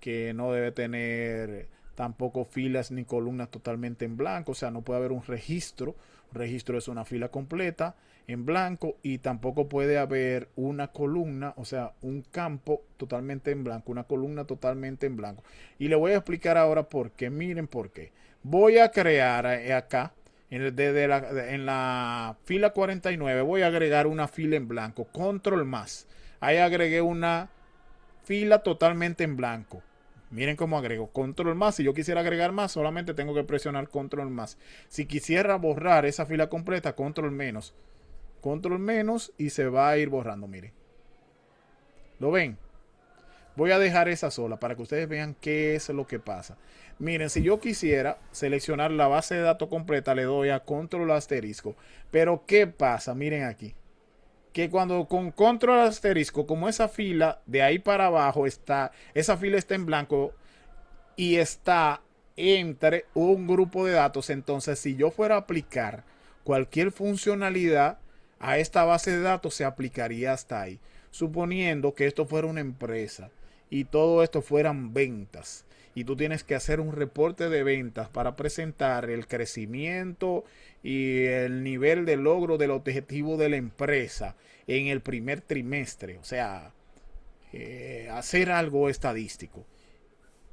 que no debe tener tampoco filas ni columnas totalmente en blanco, o sea, no puede haber un registro. Un registro es una fila completa en blanco y tampoco puede haber una columna, o sea, un campo totalmente en blanco, una columna totalmente en blanco. Y le voy a explicar ahora por qué. Miren por qué. Voy a crear acá En la fila 49 voy a agregar una fila en blanco, control más. Ahí agregué una fila totalmente en blanco. Miren cómo agrego control más. Si yo quisiera agregar más, solamente tengo que presionar control más. Si quisiera borrar esa fila completa, control menos. Control menos y se va a ir borrando, miren. ¿Lo ven? Voy a dejar esa sola para que ustedes vean qué es lo que pasa. Miren, si yo quisiera seleccionar la base de datos completa, le doy a control asterisco. Pero ¿qué pasa? Miren aquí. Que cuando con control asterisco, como esa fila de ahí para abajo está, esa fila está en blanco y está entre un grupo de datos, entonces si yo fuera a aplicar cualquier funcionalidad a esta base de datos, se aplicaría hasta ahí. Suponiendo que esto fuera una empresa y todo esto fueran ventas y tú tienes que hacer un reporte de ventas para presentar el crecimiento y el nivel de logro del objetivo de la empresa en el primer trimestre, o sea, hacer algo estadístico.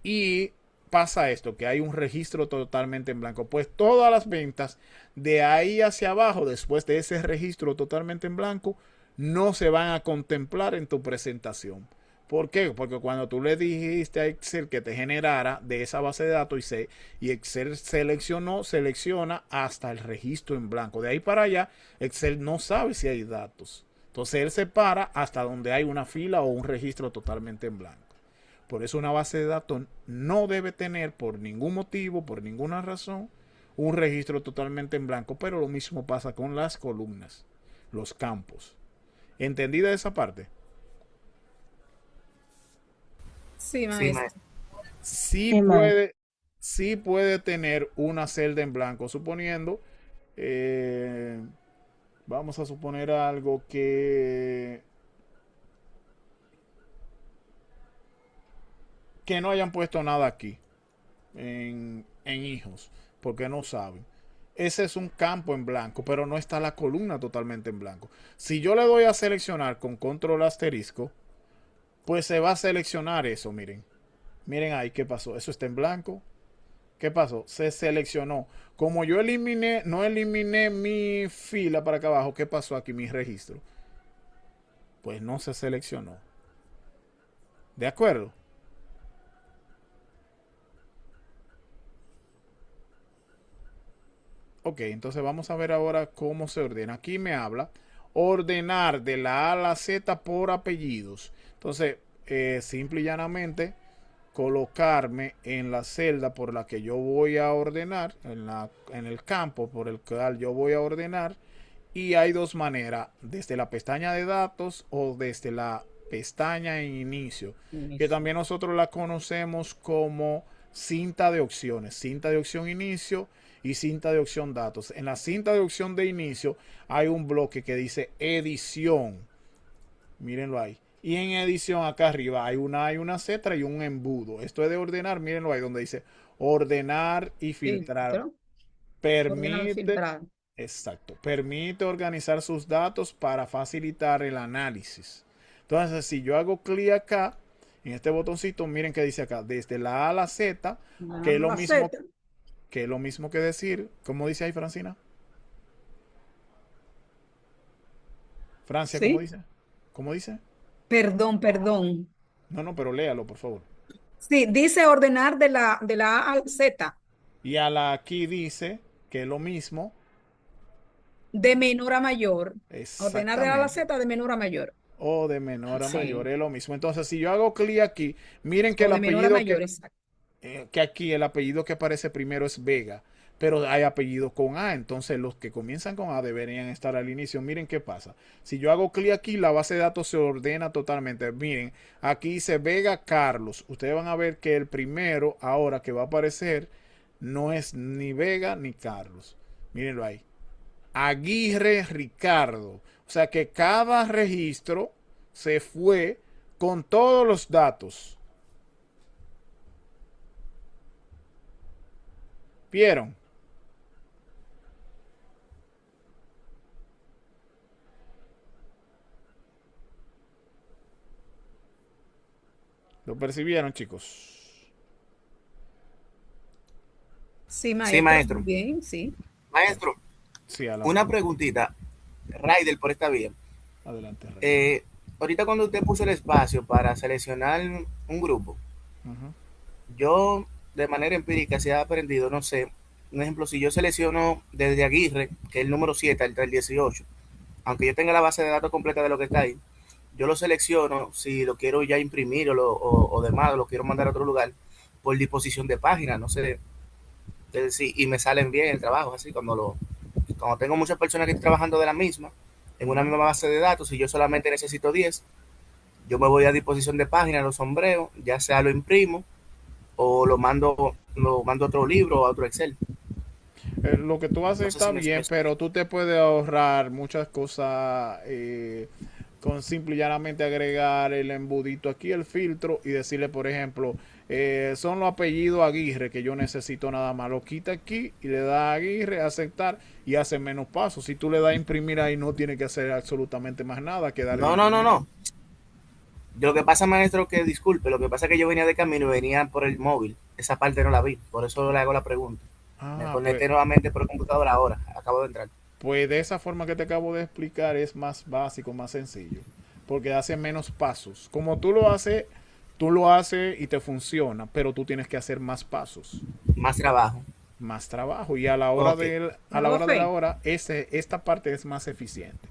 Y pasa esto, que hay un registro totalmente en blanco. Pues todas las ventas de ahí hacia abajo, después de ese registro totalmente en blanco, no se van a contemplar en tu presentación. ¿Por qué? Porque cuando tú le dijiste a Excel que te generara de esa base de datos y Excel selecciona hasta el registro en blanco. De ahí para allá, Excel no sabe si hay datos. Entonces él se para hasta donde hay una fila o un registro totalmente en blanco. Por eso una base de datos no debe tener por ningún motivo, por ninguna razón, un registro totalmente en blanco. Pero lo mismo pasa con las columnas, los campos. ¿Entendida esa parte? Sí, maestro. Sí puede tener una celda en blanco, suponiendo, vamos a suponer algo que no hayan puesto nada aquí en hijos, porque no saben. Ese es un campo en blanco, pero no está la columna totalmente en blanco. Si yo le doy a seleccionar con control asterisco, pues se va a seleccionar eso, miren. Miren ahí qué pasó. Eso está en blanco. ¿Qué pasó? Se seleccionó. Como yo no eliminé mi fila para acá abajo, ¿qué pasó aquí? Mi registro. Pues no se seleccionó. ¿De acuerdo? Ok, entonces vamos a ver ahora cómo se ordena. Aquí me habla ordenar de la A a la Z por apellidos. Entonces, simple y llanamente, colocarme en la celda por la que yo voy a ordenar, en el campo por el cual yo voy a ordenar. Y hay dos maneras, desde la pestaña de datos o desde la pestaña en inicio, que también nosotros la conocemos como cinta de opciones, cinta de opción inicio y cinta de opción datos. En la cinta de opción de inicio hay un bloque que dice edición, mírenlo ahí. Y en edición acá arriba hay una Z y un embudo. Esto es de ordenar, mírenlo ahí donde dice ordenar y filtrar. Permite, exacto, permite organizar sus datos para facilitar el análisis. Entonces, si yo hago clic acá, en este botoncito, miren que dice acá, desde la A a la Z, que es lo mismo que decir, ¿cómo dice ahí, Francina? Francia, ¿Sí? ¿cómo dice? ¿Cómo dice? Perdón. No, pero léalo, por favor. Sí, dice ordenar de la A al Z, Y a la aquí dice que es lo mismo. de menor a mayor. Ordenar de A a la Exactamente. Z de menor a mayor. O de menor a Sí. mayor es lo mismo. Entonces, si yo hago clic aquí, miren que O el de menor a apellido mayor, exacto. que aquí el apellido que aparece primero es Vega, pero hay apellidos con A, entonces los que comienzan con A deberían estar al inicio. Miren qué pasa. Si yo hago clic aquí, la base de datos se ordena totalmente. Miren, aquí dice Vega Carlos. Ustedes van a ver que el primero ahora que va a aparecer no es ni Vega ni Carlos. Mírenlo ahí. Aguirre Ricardo. O sea que cada registro se fue con todos los datos. ¿Vieron? ¿Lo percibieron, chicos? Sí, maestro. Bien, sí. Maestro, Sí, una preguntita. Raider, por esta vía. adelante, Rey. Ahorita cuando usted puso el espacio para seleccionar un grupo, Ujú. yo de manera empírica se ha aprendido, no sé, un ejemplo, si yo selecciono desde Aguirre, que es el número 7 al 18, aunque yo tenga la base de datos completa de lo que está ahí, yo lo selecciono si lo quiero ya imprimir o demás, lo quiero mandar a otro lugar, por disposición de página, no sé, y me salen bien el trabajo, así cuando tengo muchas personas que están trabajando de la misma, en una misma base de datos, si yo solamente necesito 10, yo me voy a disposición de página, lo sombreo, ya sea lo imprimo o lo mando a otro libro o a otro Excel. Lo que tú haces No sé está si me bien, expreso. pero tú te puedes ahorrar muchas cosas con simple y llanamente agregar el embudito aquí, el filtro, y decirle, por ejemplo, son los apellidos Aguirre que yo necesito nada más. Lo quita aquí y le da a Aguirre, aceptar y hace menos pasos. Si tú le das a imprimir ahí, no tiene que hacer absolutamente más nada que darle a No, no, no, imprimir. no. Lo que pasa, maestro, que disculpe, lo que pasa es que yo venía de camino y venía por el móvil. Esa parte no la vi, por eso le hago la pregunta. Me Ah, pues, conecté nuevamente por el computador ahora, acabo de entrar. pues de esa forma que te acabo de explicar es más básico, más sencillo, porque hace menos pasos. Como tú lo haces y te funciona, pero tú tienes que hacer más pasos, Más trabajo. más trabajo y a la hora Ok, de la Profe, hora, esta parte es más eficiente.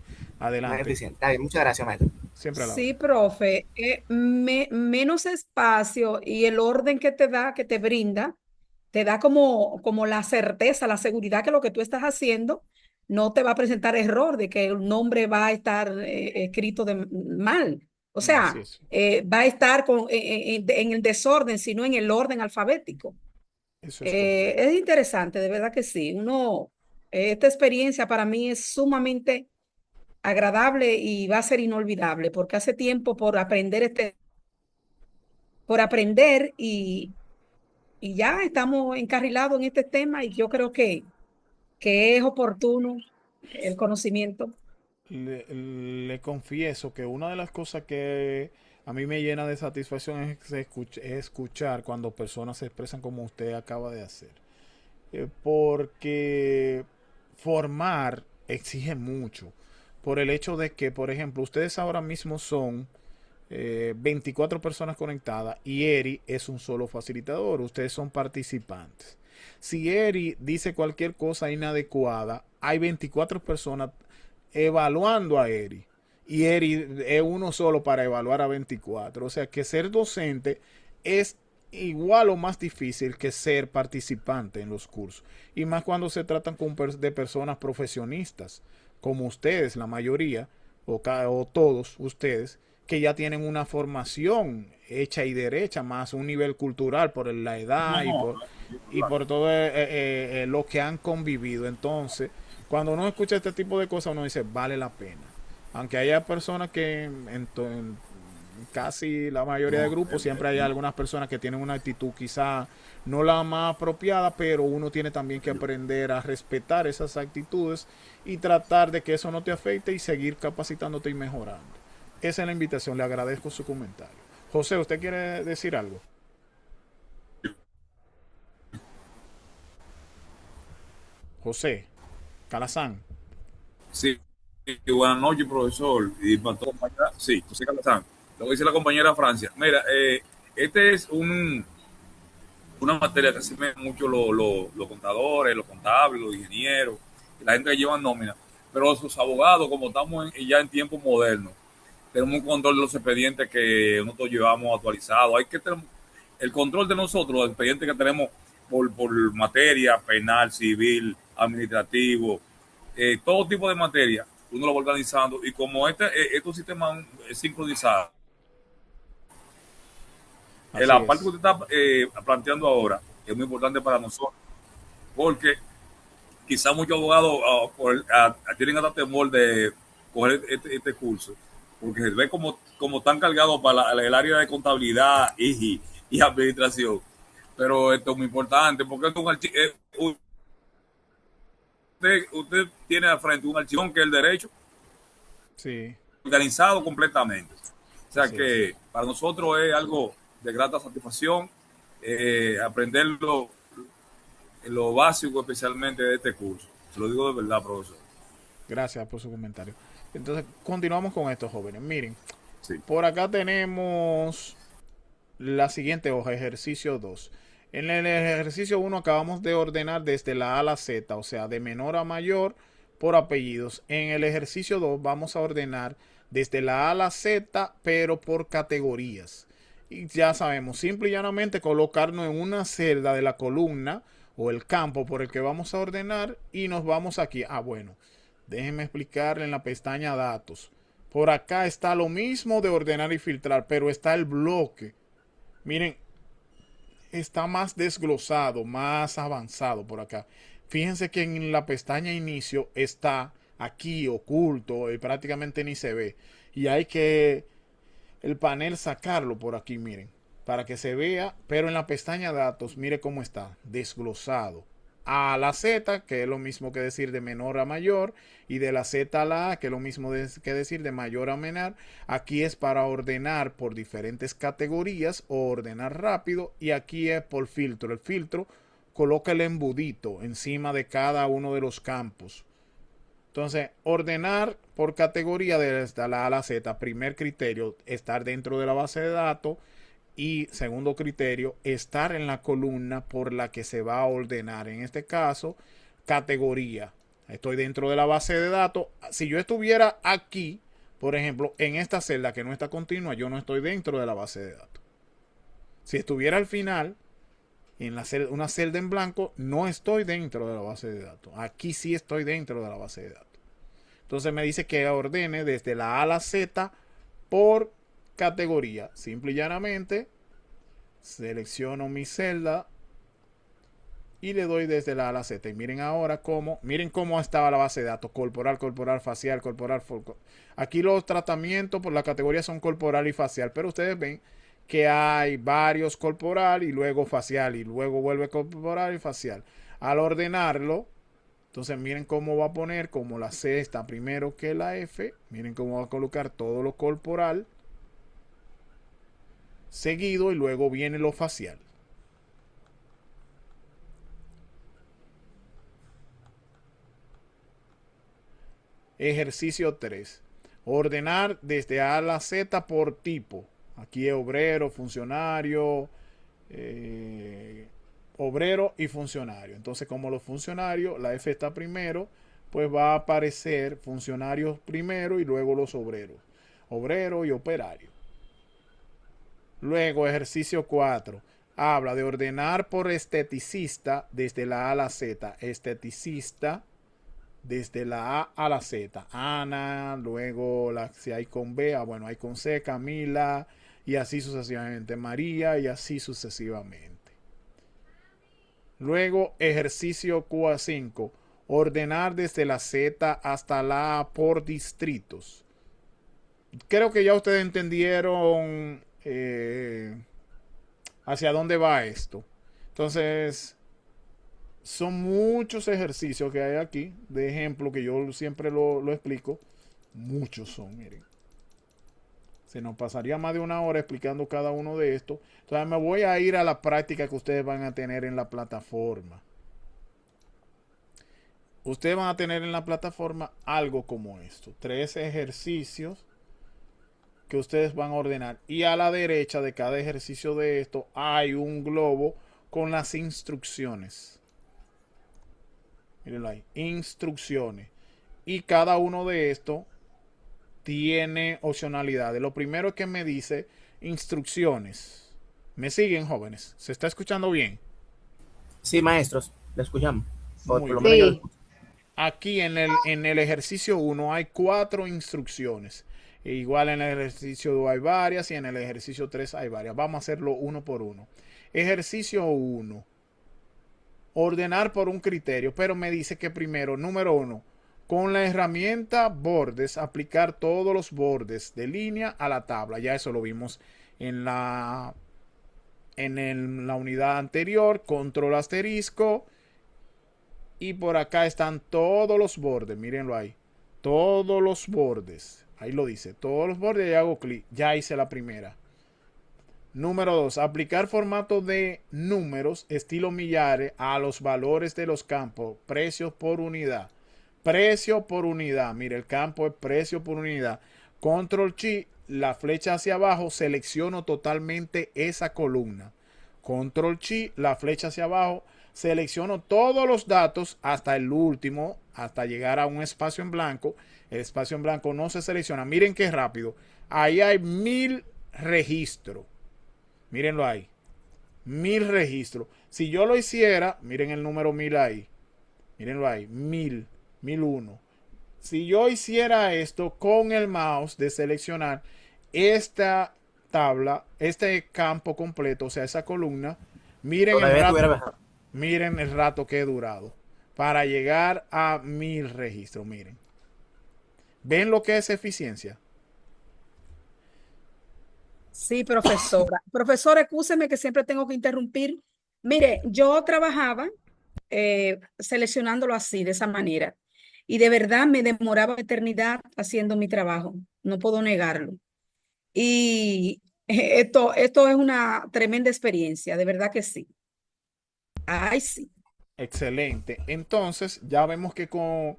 más Adelante, eficiente. Está bien, muchas gracias, maestro. siempre a la sí, orden. profe, menos espacio y el orden que te da, que te da como la certeza, la seguridad que lo que tú estás haciendo no te va a presentar error de que el nombre va a estar escrito mal. O Así sea, es, va a estar en el desorden, sino en el orden alfabético. eso es correcto. Es interesante, de verdad que sí. Esta experiencia para mí es sumamente agradable y va a ser inolvidable porque hace tiempo por aprender y ya estamos encarrilados en este tema y yo creo que es oportuno el conocimiento. Le confieso que una de las cosas que a mí me llena de satisfacción es escuchar cuando personas se expresan como usted acaba de hacer. Porque formar exige mucho. Por el hecho de que, por ejemplo, ustedes ahora mismo son 24 personas conectadas y Eri es un solo facilitador. Ustedes son participantes. Si Eri dice cualquier cosa inadecuada, hay 24 personas evaluando a Eri. Y Eri es uno solo para evaluar a 24. O sea que ser docente es igual o más difícil que ser participante en los cursos. Y más cuando se tratan de personas profesionistas, como ustedes, la mayoría, o todos ustedes, que ya tienen una formación hecha y derecha, más un nivel cultural por la edad y por todo lo que han convivido. Entonces, cuando uno escucha este tipo de cosas, uno dice, vale la pena. Aunque haya personas que en casi la mayoría de grupos siempre hay algunas personas que tienen una actitud quizá no la más apropiada, pero uno tiene también que aprender a respetar esas actitudes y tratar de que eso no te afecte y seguir capacitándote y mejorando. Esa es la invitación, le agradezco su comentario. José, ¿usted quiere decir algo? José, Calazán. Sí, buenas noches, profesor. Y para todos, compañera, sí, José Calazán. Lo que dice la compañera Francia. Mira, este es una materia que se ve mucho los contadores, los contables, los ingenieros, la gente que lleva nómina. Pero los abogados, como estamos ya en tiempos modernos, tenemos un control de los expedientes que nosotros llevamos actualizados. Hay que tener el control de nosotros, los expedientes que tenemos por materia penal, civil, administrativo, todo tipo de materia, uno lo va organizando y como estos sistemas es sincronizado, Así la parte es. que usted está planteando ahora es muy importante para nosotros, porque quizás muchos abogados tienen hasta temor de coger este curso, porque se ve como tan cargado para el área de contabilidad y administración. Pero esto es muy importante, porque esto es usted tiene al frente un archivo que es el derecho Sí, organizado completamente. O sea así es. que para nosotros es algo de grata satisfacción aprender lo básico especialmente de este curso. Se lo digo de verdad, profesor. Gracias por su comentario. Entonces, continuamos con esto, jóvenes. Miren, Sí. por acá tenemos la siguiente hoja, ejercicio 2. En el ejercicio 1 acabamos de ordenar desde la A a la Z, o sea, de menor a mayor por apellidos. En el ejercicio 2 vamos a ordenar desde la A a la Z, pero por categorías. Y ya sabemos, simple y llanamente colocarnos en una celda de la columna o el campo por el que vamos a ordenar y nos vamos aquí. Ah, bueno, déjenme explicarle en la pestaña datos. Por acá está lo mismo de ordenar y filtrar, pero está el bloque. Miren, está más desglosado, más avanzado por acá. Fíjense que en la pestaña inicio está aquí oculto y prácticamente ni se ve. Y hay que el panel sacarlo por aquí, miren, para que se vea, pero en la pestaña datos, mire cómo está, desglosado. A la Z, que es lo mismo que decir de menor a mayor, y de la Z a la A, que es lo mismo que decir de mayor a menor. Aquí es para ordenar por diferentes categorías o ordenar rápido, y aquí es por filtro. El filtro coloca el embudito encima de cada uno de los campos. Entonces, ordenar por categoría desde la A a la Z. Primer criterio, estar dentro de la base de datos. Y segundo criterio, estar en la columna por la que se va a ordenar. En este caso, categoría. Estoy dentro de la base de datos. Si yo estuviera aquí, por ejemplo, en esta celda que no está continua, yo no estoy dentro de la base de datos. Si estuviera al final, en una celda en blanco, no estoy dentro de la base de datos. Aquí sí estoy dentro de la base de datos. Entonces me dice que ordene desde la A a la Z por categoría. Simple y llanamente selecciono mi celda y le doy desde la A a la Z. Y miren ahora miren cómo estaba la base de datos: corporal, corporal, facial, corporal. Aquí los tratamientos por la categoría son corporal y facial, pero ustedes ven que hay varios corporal y luego facial y luego vuelve corporal y facial. Al ordenarlo, entonces miren cómo va a poner, como la C está primero que la F, miren cómo va a colocar todo lo corporal seguido y luego viene lo facial. Ejercicio 3. Ordenar desde A a la Z por tipo. Aquí es obrero, funcionario, obrero y funcionario. Entonces, como los funcionarios, la F está primero, pues va a aparecer funcionarios primero y luego los obreros. Obrero y operario. Luego, ejercicio 4. Habla de ordenar por esteticista desde la A a la Z. Esteticista desde la A a la Z. Ana, luego si hay con B, bueno, hay con C, Camila, y así sucesivamente. María, y así sucesivamente. Luego, ejercicio 5. Ordenar desde la Z hasta la A por distritos. Creo que ya ustedes entendieron hacia dónde va esto. Entonces, son muchos ejercicios que hay aquí. De ejemplo, que yo siempre lo explico. Muchos son, miren. Se nos pasaría más de una hora explicando cada uno de estos. Entonces me voy a ir a la práctica que ustedes van a tener en la plataforma. Ustedes van a tener en la plataforma algo como esto. 3 ejercicios que ustedes van a ordenar. Y a la derecha de cada ejercicio de esto hay un globo con las instrucciones. Mírenlo ahí. Instrucciones. Y cada uno de estos tiene opcionalidades. Lo primero es que me dice instrucciones. ¿Me siguen, jóvenes? ¿Se está escuchando bien? Sí, maestros, le escuchamos. Muy Por lo bien. menos Aquí en el ejercicio 1 hay 4 instrucciones. E igual en el ejercicio 2 hay varias y en el ejercicio 3 hay varias. Vamos a hacerlo uno por uno. Ejercicio 1. Ordenar por un criterio, pero me dice que primero, número 1, con la herramienta bordes, aplicar todos los bordes de línea a la tabla. Ya eso lo vimos en la unidad anterior. Control asterisco. Y por acá están todos los bordes. Mírenlo ahí. Todos los bordes. Ahí lo dice. Todos los bordes y hago clic. Ya hice la primera. Número 2, aplicar formato de números estilo millares a los valores de los campos, precios por unidad. Precio por unidad, mire, el campo es precio por unidad. Control Chi, la flecha hacia abajo, selecciono totalmente esa columna. Control Chi, la flecha hacia abajo, selecciono todos los datos hasta el último, hasta llegar a un espacio en blanco. El espacio en blanco no se selecciona. Miren qué rápido. Ahí hay 1000 registros. Mírenlo ahí. 1000 registros. Si yo lo hiciera, miren el número 1000 ahí. Mírenlo ahí. 1000, 1001. Si yo hiciera esto con el mouse de seleccionar esta tabla, este campo completo, o sea, esa columna, miren el rato que he durado para llegar a 1000 registros. Miren. ¿Ven lo que es eficiencia? Sí, profesora. Profesora, excúseme que siempre tengo que interrumpir. Mire, yo trabajaba seleccionándolo así, de esa manera. Y de verdad me demoraba eternidad haciendo mi trabajo. No puedo negarlo. Y esto es una tremenda experiencia, de verdad que sí. Ay, sí. Excelente. Entonces, ya vemos que con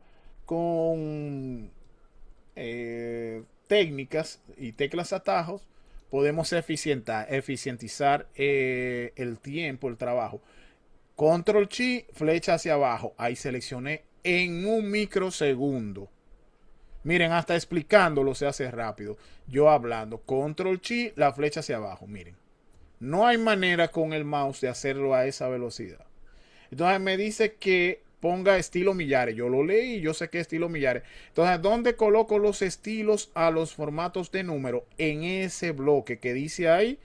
técnicas y teclas atajos podemos eficientizar el tiempo, el trabajo. Control Chi, flecha hacia abajo. Ahí seleccioné en un microsegundo. Miren, hasta explicándolo se hace rápido. Yo hablando. Control Chi, la flecha hacia abajo. Miren. No hay manera con el mouse de hacerlo a esa velocidad. Entonces me dice que ponga estilo millares. Yo lo leí y yo sé que estilo millares. Entonces, ¿dónde coloco los estilos a los formatos de número? En ese bloque que dice ahí.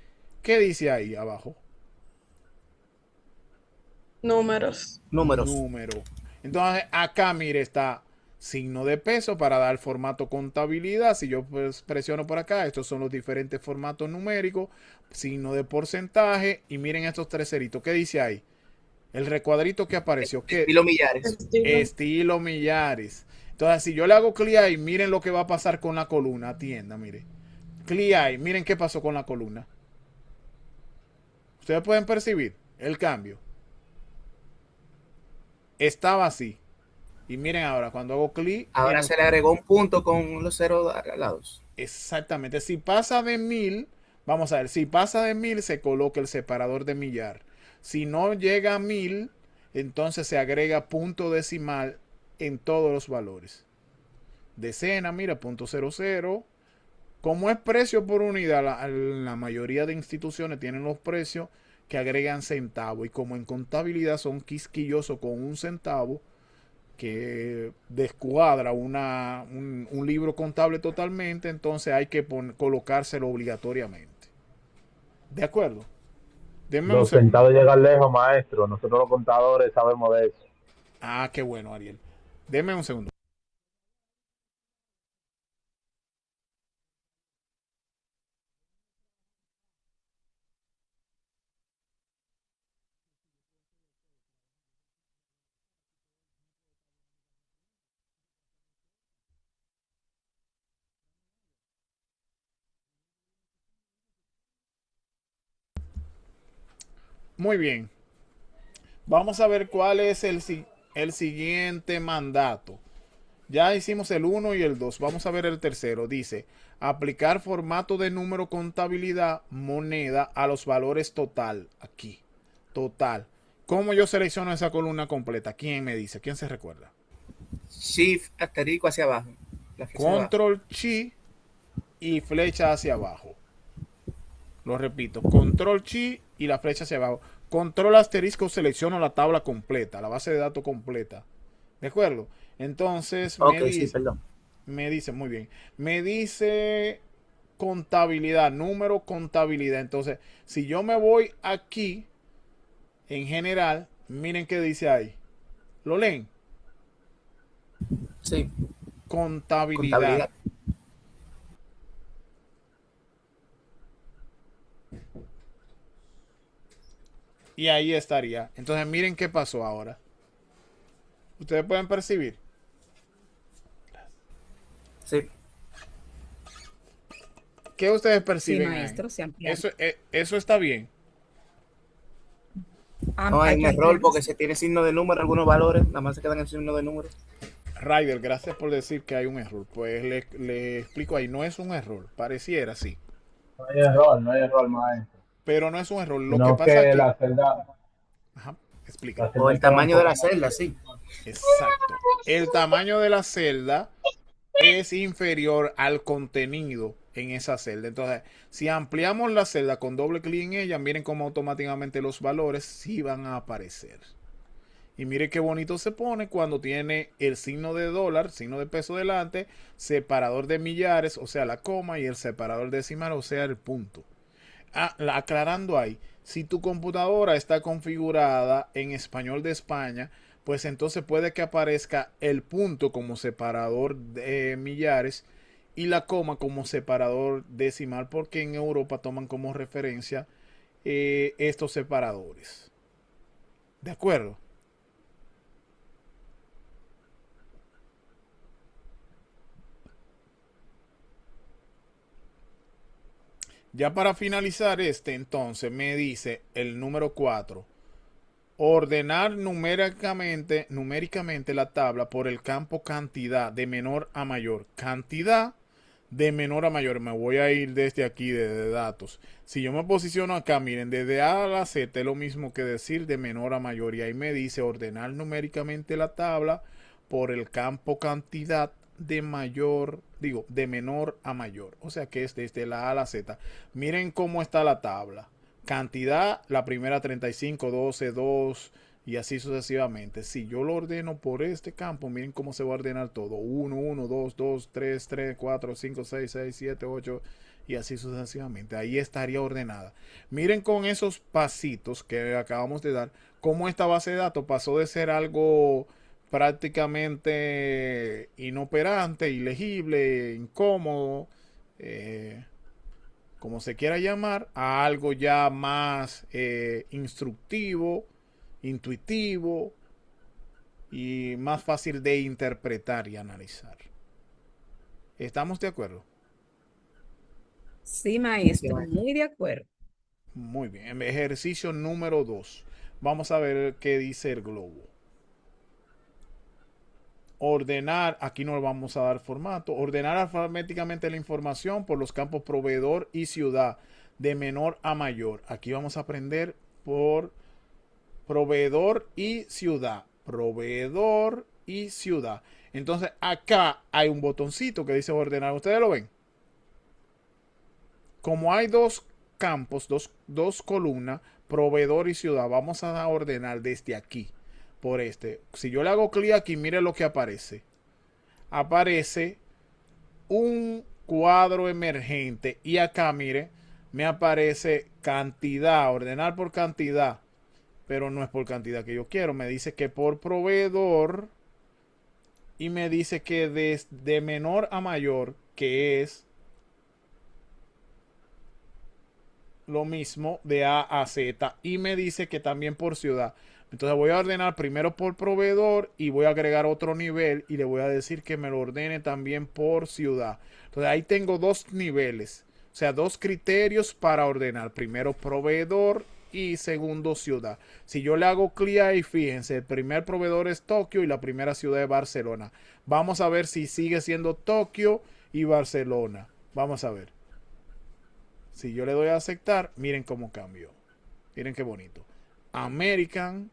¿Qué dice ahí abajo? Números. Número. Entonces, acá, mire, está signo de peso para dar formato contabilidad. Si yo pues presiono por acá, estos son los diferentes formatos numéricos. Signo de porcentaje. Y miren estos tres ceritos. ¿Qué dice ahí? El recuadrito que apareció. ¿Qué? Estilo millares. Estilo millares. Entonces, si yo le hago clic ahí, miren lo que va a pasar con la columna. Atienda, mire. Clic ahí, miren qué pasó con la columna. Ustedes pueden percibir el cambio. Estaba así. Y miren ahora, cuando hago clic. Ahora se le agregó un punto con los ceros al lado. Exactamente. Si pasa de 1000, vamos a ver, si pasa de 1000 se coloca el separador de millar. Si no llega a 1000, entonces se agrega punto decimal en todos los valores. Decena, mira, punto 00. Como es precio por unidad, la mayoría de instituciones tienen los precios que agregan centavo. Y como en contabilidad son quisquillosos con un centavo, que descuadra un libro contable totalmente, entonces hay que colocárselo obligatoriamente. ¿De acuerdo? Los centavos llegan lejos, maestro. Nosotros los contadores sabemos de eso. Ah, qué bueno, Ariel. Deme un segundo. Muy bien. Vamos a ver cuál es el siguiente mandato. Ya hicimos el 1 y el 2. Vamos a ver el tercero. Dice, aplicar formato de número contabilidad moneda a los valores total. Aquí. Total. ¿Cómo yo selecciono esa columna completa? ¿Quién me dice? ¿Quién se recuerda? Shift asterisco hacia abajo. Control Chi y flecha hacia abajo. Lo repito. Control Chi y la flecha hacia abajo. Control asterisco, selecciono la tabla completa, la base de datos completa. ¿De acuerdo? Entonces, me dice, muy bien. Me dice contabilidad, número contabilidad. Entonces, si yo me voy aquí, en general, miren qué dice ahí. ¿Lo leen? Sí. Contabilidad. Y ahí estaría. Entonces miren qué pasó ahora. Ustedes pueden percibir. Sí. ¿Qué ustedes Sí, perciben ahí? maestro, se ampliaron. Eso está bien. No, hay Hay un que error ampliar. porque se tiene signo de número, algunos valores, nada más se quedan en signo de número. Ryder, gracias por decir que hay un error. Pues le explico ahí, no es un error, pareciera sí, No hay error, maestro. pero no es un error. Lo que Sino pasa que aquí, la celda, ajá, explique. la O celda el queda un tamaño de la poco. celda, sí. Exacto. El tamaño de la celda es inferior al contenido en esa celda. Entonces, si ampliamos la celda con doble clic en ella, miren cómo automáticamente los valores sí van a aparecer. Y mire qué bonito se pone cuando tiene el signo de dólar, signo de peso delante, separador de millares, o sea, la coma, y el separador decimal, o sea, el punto. Aclarando ahí, si tu computadora está configurada en español de España, pues entonces puede que aparezca el punto como separador de millares y la coma como separador decimal, porque en Europa toman como referencia estos separadores. ¿De acuerdo? Ya para finalizar entonces me dice el número 4. Ordenar numéricamente la tabla por el campo cantidad de menor a mayor. Cantidad de menor a mayor. Me voy a ir desde aquí, desde datos. Si yo me posiciono acá, miren, desde A a la Z es lo mismo que decir de menor a mayor. Y ahí me dice ordenar numéricamente la tabla por el campo cantidad de mayor, de menor a mayor. O sea que es desde la A a la Z. Miren cómo está la tabla. Cantidad, la primera 35, 12, 2 y así sucesivamente. Si yo lo ordeno por este campo, miren cómo se va a ordenar todo. 1, 1, 2, 2, 3, 3, 4, 5, 6, 6, 7, 8 y así sucesivamente. Ahí estaría ordenada. Miren con esos pasitos que acabamos de dar, cómo esta base de datos pasó de ser algo prácticamente inoperante, ilegible, incómodo, como se quiera llamar, a algo ya más instructivo, intuitivo y más fácil de interpretar y analizar. ¿Estamos de acuerdo? Sí, maestro, muy de acuerdo. Muy bien. Ejercicio número 2. Vamos a ver qué dice el globo. Ordenar, aquí no vamos a dar formato, ordenar alfabéticamente la información por los campos proveedor y ciudad de menor a mayor. Aquí vamos a aprender por proveedor y ciudad. Proveedor y ciudad. Entonces acá hay un botoncito que dice ordenar. ¿Ustedes lo ven? Como hay dos campos, dos columnas, proveedor y ciudad, vamos a ordenar desde aquí. Por si yo le hago clic aquí, mire lo que aparece. Aparece un cuadro emergente y acá, mire, me aparece cantidad, ordenar por cantidad, pero no es por cantidad que yo quiero. Me dice que por proveedor y me dice que de menor a mayor, que es lo mismo de A a Z, y me dice que también por ciudad. Entonces voy a ordenar primero por proveedor y voy a agregar otro nivel y le voy a decir que me lo ordene también por ciudad. Entonces ahí tengo dos niveles, o sea, dos criterios para ordenar. Primero proveedor y segundo ciudad. Si yo le hago clic ahí, fíjense, el primer proveedor es Tokio y la primera ciudad es Barcelona. Vamos a ver si sigue siendo Tokio y Barcelona. Vamos a ver. Si yo le doy a aceptar, miren cómo cambió. Miren qué bonito. American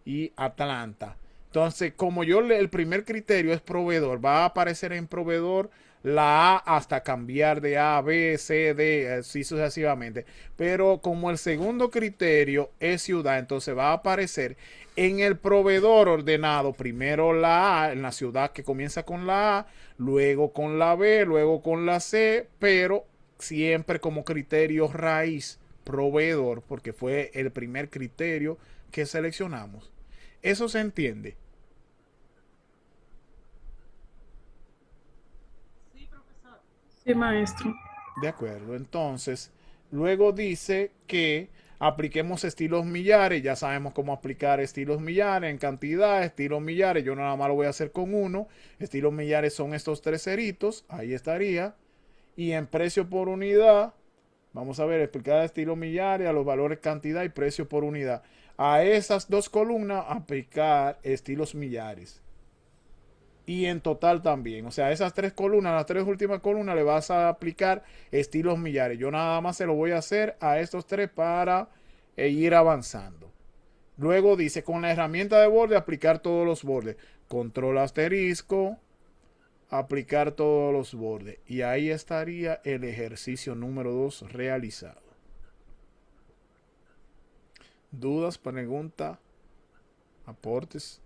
y Atlanta. Entonces, como el primer criterio es proveedor, va a aparecer en proveedor la A hasta cambiar de A, B, C, D, así sucesivamente. Pero como el segundo criterio es ciudad, entonces va a aparecer en el proveedor ordenado primero la A, en la ciudad que comienza con la A, luego con la B, luego con la C, pero siempre como criterio raíz proveedor, porque fue el primer criterio que seleccionamos. ¿Eso se entiende? Sí, maestro. De acuerdo. Entonces, luego dice que apliquemos estilos millares. Ya sabemos cómo aplicar estilos millares en cantidad, estilos millares. Yo nada más lo voy a hacer con uno. Estilos millares son estos tres ceritos. Ahí estaría. Y en precio por unidad, vamos a ver, explicar estilo millares, a los valores cantidad y precio por unidad. A esas dos columnas aplicar estilos millares. Y en total también. O sea, esas tres columnas, las tres últimas columnas, le vas a aplicar estilos millares. Yo nada más se lo voy a hacer a estos tres para ir avanzando. Luego dice, con la herramienta de borde, aplicar todos los bordes. Control asterisco, aplicar todos los bordes. Y ahí estaría el ejercicio número 2 realizado. ¿Dudas, preguntas, aportes?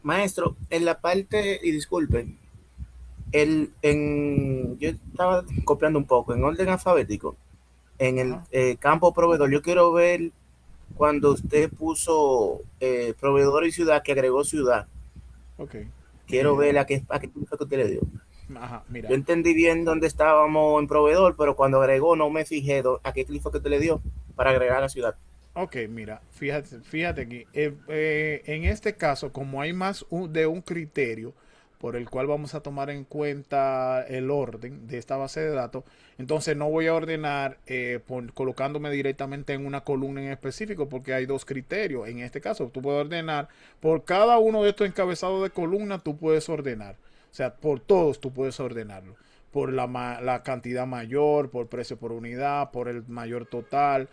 Maestro, en la parte, y disculpen, yo estaba copiando un poco, en orden alfabético, en el campo proveedor, yo quiero ver cuando usted puso proveedor y ciudad, que agregó ciudad. Ok. Quiero ver a qué fue que usted le dio. Ajá, mira. Yo entendí bien dónde estábamos en proveedor, pero cuando agregó no me fijé a qué clic fue que usted le dio para agregar la ciudad. Ok, mira, fíjate aquí. En este caso, como hay más de un criterio por el cual vamos a tomar en cuenta el orden de esta base de datos, entonces no voy a ordenar colocándome directamente en una columna en específico, porque hay dos criterios. En este caso, tú puedes ordenar por cada uno de estos encabezados de columna, tú puedes ordenar. O sea, por todos tú puedes ordenarlo. Por la cantidad mayor, por precio por unidad, por el mayor total.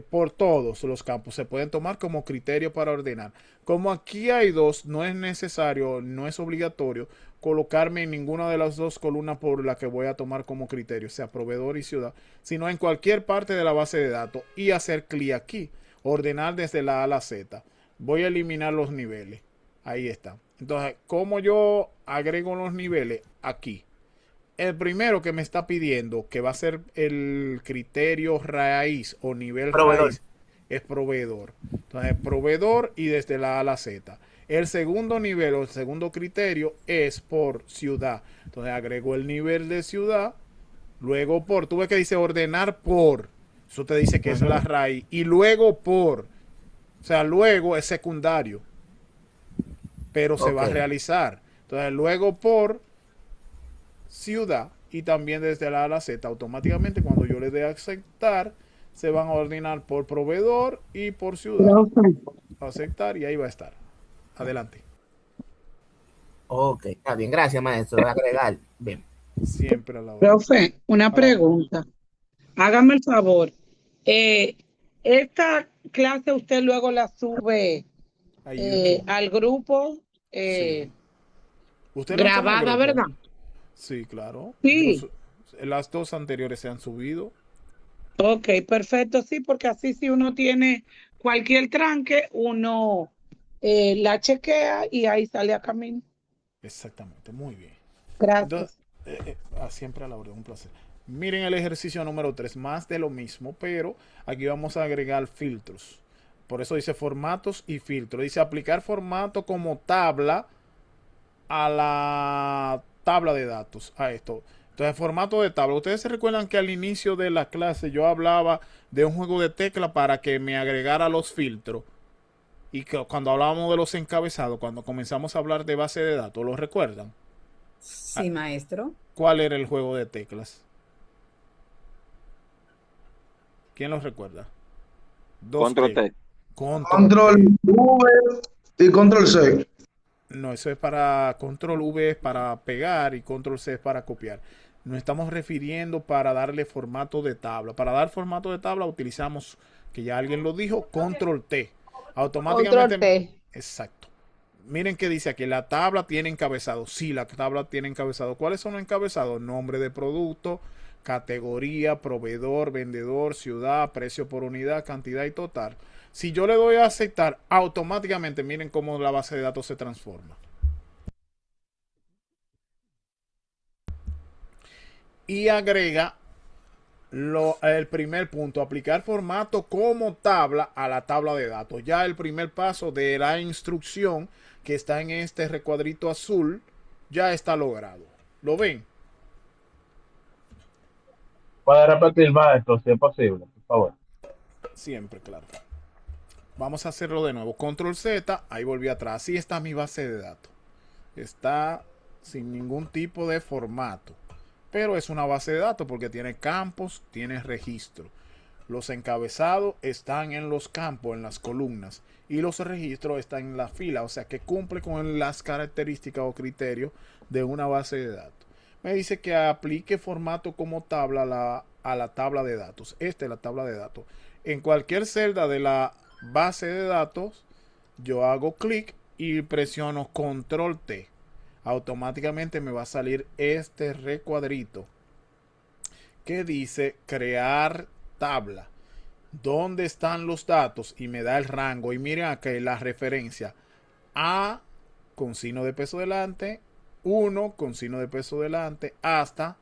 Por todos los campos se pueden tomar como criterio para ordenar. Como aquí hay dos, no es necesario, no es obligatorio colocarme en ninguna de las dos columnas por la que voy a tomar como criterio, sea proveedor y ciudad, sino en cualquier parte de la base de datos y hacer clic aquí, ordenar desde la A a la Z. Voy a eliminar los niveles. Ahí está. Entonces, ¿cómo yo agrego los niveles? Aquí. El primero que me está pidiendo, que va a ser el criterio raíz o nivel raíz, es proveedor. Entonces, proveedor y desde la A a la Z. El segundo nivel o el segundo criterio es por ciudad. Entonces, agrego el nivel de ciudad. Luego por, tú ves que dice ordenar por. Eso te dice que es la raíz. Y luego por. O sea, luego es secundario. Pero se va a realizar. Entonces, luego por ciudad y también desde la A a la Z. Automáticamente cuando yo le dé a aceptar, se van a ordenar por proveedor y por ciudad. Aceptar y ahí va a estar. Adelante. Ok, está bien, gracias maestro. Voy a agregar. Bien. Siempre a la hora. Profe, una pregunta. Hágame el favor. Esta clase usted luego la sube al grupo ¿Usted grabada, ¿verdad? Sí, claro. Sí. Las dos anteriores se han subido. Ok, perfecto, sí, porque así si uno tiene cualquier tranque, uno la chequea y ahí sale a camino. Exactamente, muy bien. Gracias. Entonces, siempre a la orden, un placer. Miren el ejercicio número 3, más de lo mismo, pero aquí vamos a agregar filtros. Por eso dice formatos y filtros. Dice aplicar formato como tabla a la tabla de datos, a esto. Entonces, formato de tabla. Ustedes se recuerdan que al inicio de la clase yo hablaba de un juego de tecla para que me agregara los filtros. Y que cuando hablábamos de los encabezados, cuando comenzamos a hablar de base de datos, ¿lo recuerdan? Sí, maestro. ¿Cuál era el juego de teclas? ¿Quién lo recuerda? Control T. Control V y Control C. No, eso es para Control V es para pegar y Control C es para copiar. Nos estamos refiriendo para darle formato de tabla. Para dar formato de tabla utilizamos, que ya alguien lo dijo, Control T. Automáticamente. Control T. Exacto. Miren que dice aquí, la tabla tiene encabezado. Sí, la tabla tiene encabezado. ¿Cuáles son los encabezados? Nombre de producto, categoría, proveedor, vendedor, ciudad, precio por unidad, cantidad y total. Si yo le doy a aceptar, automáticamente miren cómo la base de datos se transforma. Y agrega el primer punto, aplicar formato como tabla a la tabla de datos. Ya el primer paso de la instrucción que está en este recuadrito azul ya está logrado. ¿Lo ven? ¿Puede repetir, maestro, si es posible, por favor? Siempre, claro. Vamos a hacerlo de nuevo. Control Z, ahí volví atrás. Así está mi base de datos. Está sin ningún tipo de formato. Pero es una base de datos porque tiene campos, tiene registro. Los encabezados están en los campos, en las columnas, y los registros están en la fila, o sea que cumple con las características o criterios de una base de datos. Me dice que aplique formato como tabla a la tabla de datos. Esta es la tabla de datos. En cualquier celda de la base de datos, yo hago clic y presiono control T. Automáticamente me va a salir este recuadrito que dice crear tabla. ¿Dónde están los datos? Y me da el rango. Y miren acá la referencia. A con signo de peso delante, 1 con signo de peso delante, hasta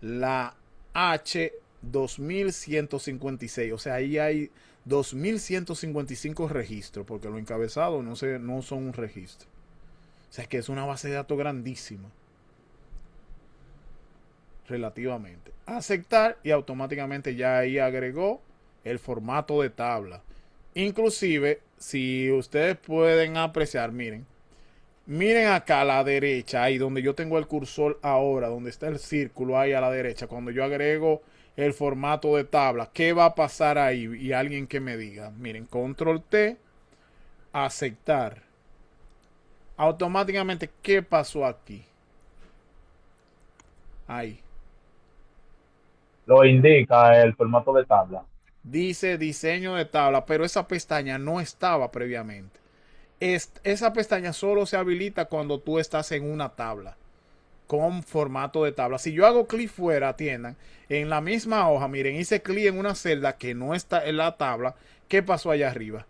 la H 2156. O sea, ahí hay 2155 registros, porque los encabezados no son un registro. O sea, que es una base de datos grandísima. Relativamente. Aceptar y automáticamente ya ahí agregó el formato de tabla. Inclusive, si ustedes pueden apreciar, miren acá a la derecha, ahí donde yo tengo el cursor ahora, donde está el círculo ahí a la derecha, cuando yo agrego el formato de tabla, ¿qué va a pasar ahí? Y alguien que me diga, miren, control T, aceptar. Automáticamente, ¿qué pasó aquí? Ahí. Lo indica el formato de tabla. Dice diseño de tabla, pero esa pestaña no estaba previamente. Esa pestaña solo se habilita cuando tú estás en una tabla con formato de tabla. Si yo hago clic fuera, atiendan, en la misma hoja, miren, hice clic en una celda que no está en la tabla. ¿Qué pasó allá arriba?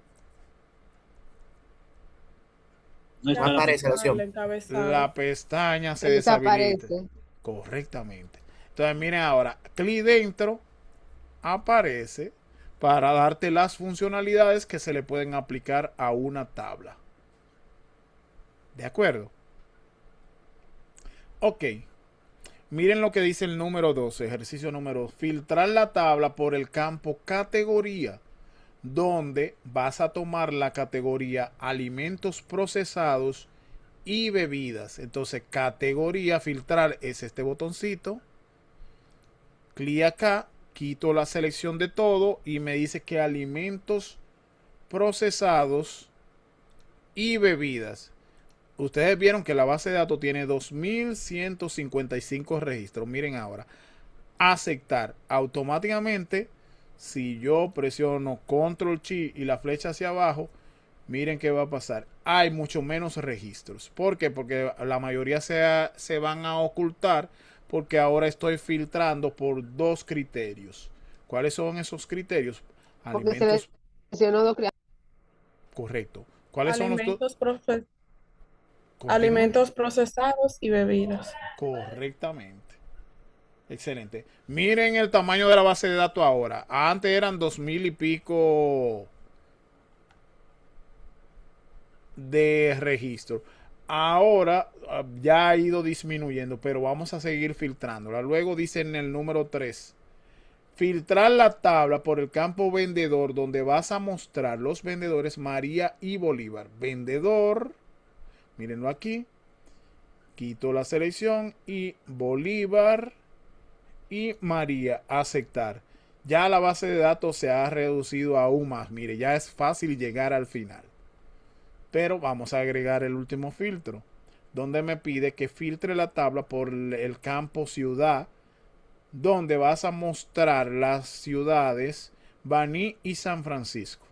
No aparece la opción. La pestaña se deshabilita. Correctamente. Entonces, miren ahora, clic dentro, aparece para darte las funcionalidades que se le pueden aplicar a una tabla. ¿De acuerdo? Ok. Miren lo que dice el número 12, ejercicio número 2. Filtrar la tabla por el campo categoría, donde vas a tomar la categoría alimentos procesados y bebidas. Entonces, categoría, filtrar es este botoncito. Clic acá, quito la selección de todo y me dice que alimentos procesados y bebidas. Ustedes vieron que la base de datos tiene 2155 registros. Miren ahora, aceptar. Automáticamente, si yo presiono control Chi y la flecha hacia abajo, miren qué va a pasar. Hay mucho menos registros. ¿Por qué? Porque la mayoría se van a ocultar, porque ahora estoy filtrando por dos criterios. ¿Cuáles son esos criterios? Alimentos. Correcto. ¿Cuáles son los dos? Alimentos procesados y bebidas. Correctamente. Excelente. Miren el tamaño de la base de datos ahora. Antes eran 2000 y pico de registro. Ahora ya ha ido disminuyendo, pero vamos a seguir filtrándola. Luego dice en el número 3. Filtrar la tabla por el campo vendedor, donde vas a mostrar los vendedores María y Bolívar. Vendedor. Mírenlo aquí. Quito la selección y Bolívar y María. Aceptar. Ya la base de datos se ha reducido aún más. Mire, ya es fácil llegar al final. Pero vamos a agregar el último filtro, donde me pide que filtre la tabla por el campo ciudad, donde vas a mostrar las ciudades Baní y San Francisco.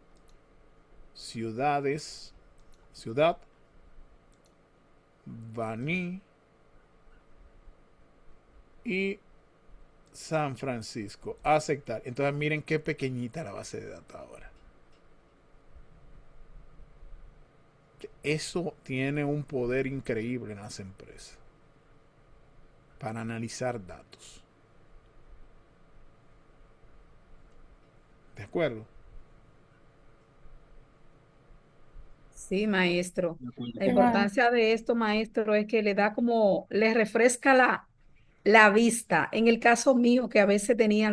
Ciudad, Baní y San Francisco. Aceptar. Entonces miren qué pequeñita la base de datos ahora. Eso tiene un poder increíble en las empresas para analizar datos. ¿De acuerdo? Sí, maestro. La importancia de esto, maestro, es que le da como, le refresca la vista. En el caso mío, que a veces tenía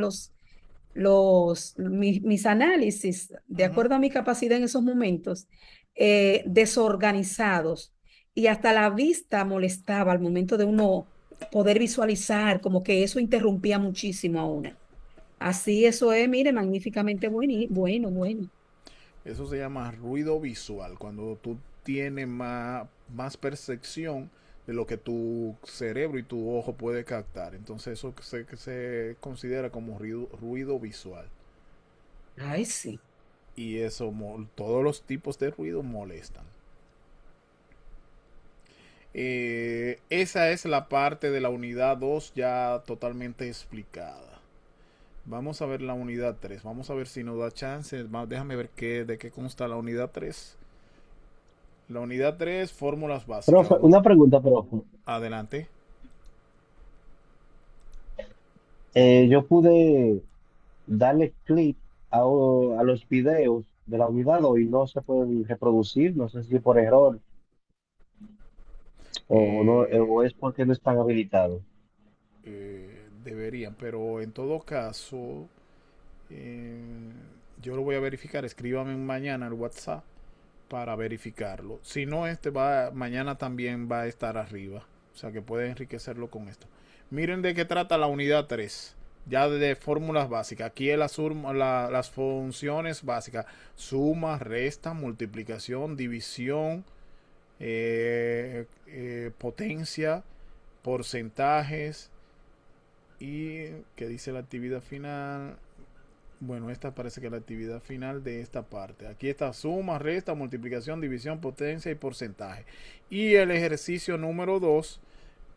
mis análisis, de acuerdo a mi capacidad en esos momentos, desorganizados. y hasta la vista molestaba al momento de uno poder visualizar, como que eso interrumpía muchísimo a una. Así eso es, mire, magníficamente bueno. Eso se llama ruido visual, cuando tú tienes más percepción de lo que tu cerebro y tu ojo puede captar. Entonces eso se considera como ruido visual. Ay, sí. Y eso, todos los tipos de ruido molestan. Esa es la parte de la unidad 2 ya totalmente explicada. Vamos a ver la unidad 3. Vamos a ver si nos da chance. Déjame ver de qué consta la unidad 3. La unidad 3, fórmulas básicas. Profe, una pregunta, profe. Adelante. Yo pude darle clic a los videos de la unidad y no se pueden reproducir. No sé si por error o no, o es porque no están habilitados. Deberían, pero en todo caso, yo lo voy a verificar. Escríbame mañana al WhatsApp para verificarlo. Si no, mañana también va a estar arriba. O sea que puede enriquecerlo con esto. Miren de qué trata la unidad 3. Ya de fórmulas básicas. Aquí es las funciones básicas. Suma, resta, multiplicación, división, potencia, porcentajes. Y ¿qué dice la actividad final? Bueno, esta parece que es la actividad final de esta parte. Aquí está suma, resta, multiplicación, división, potencia y porcentaje. Y el ejercicio número 2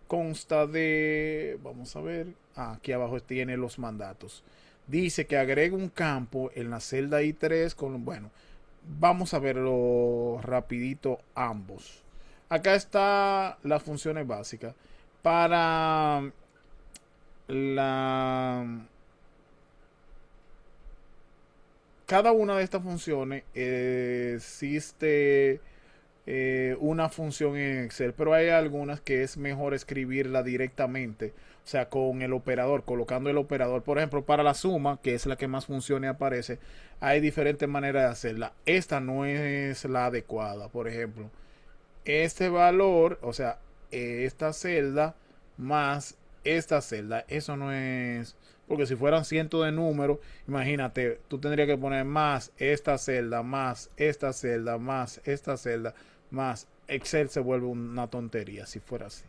consta de, vamos a ver, aquí abajo tiene los mandatos. Dice que agregue un campo en la celda I3 bueno, vamos a verlo rapidito ambos. Acá está las funciones básicas. Para cada una de estas funciones existe una función en Excel, pero hay algunas que es mejor escribirla directamente, o sea, con el operador, colocando el operador. Por ejemplo, para la suma, que es la que más funciona y aparece, hay diferentes maneras de hacerla. Esta no es la adecuada. Por ejemplo, este valor, o sea, esta celda más esta celda, eso no es, porque si fueran cientos de números, imagínate, tú tendrías que poner más esta celda, más esta celda, más esta celda, más Excel se vuelve una tontería si fuera así.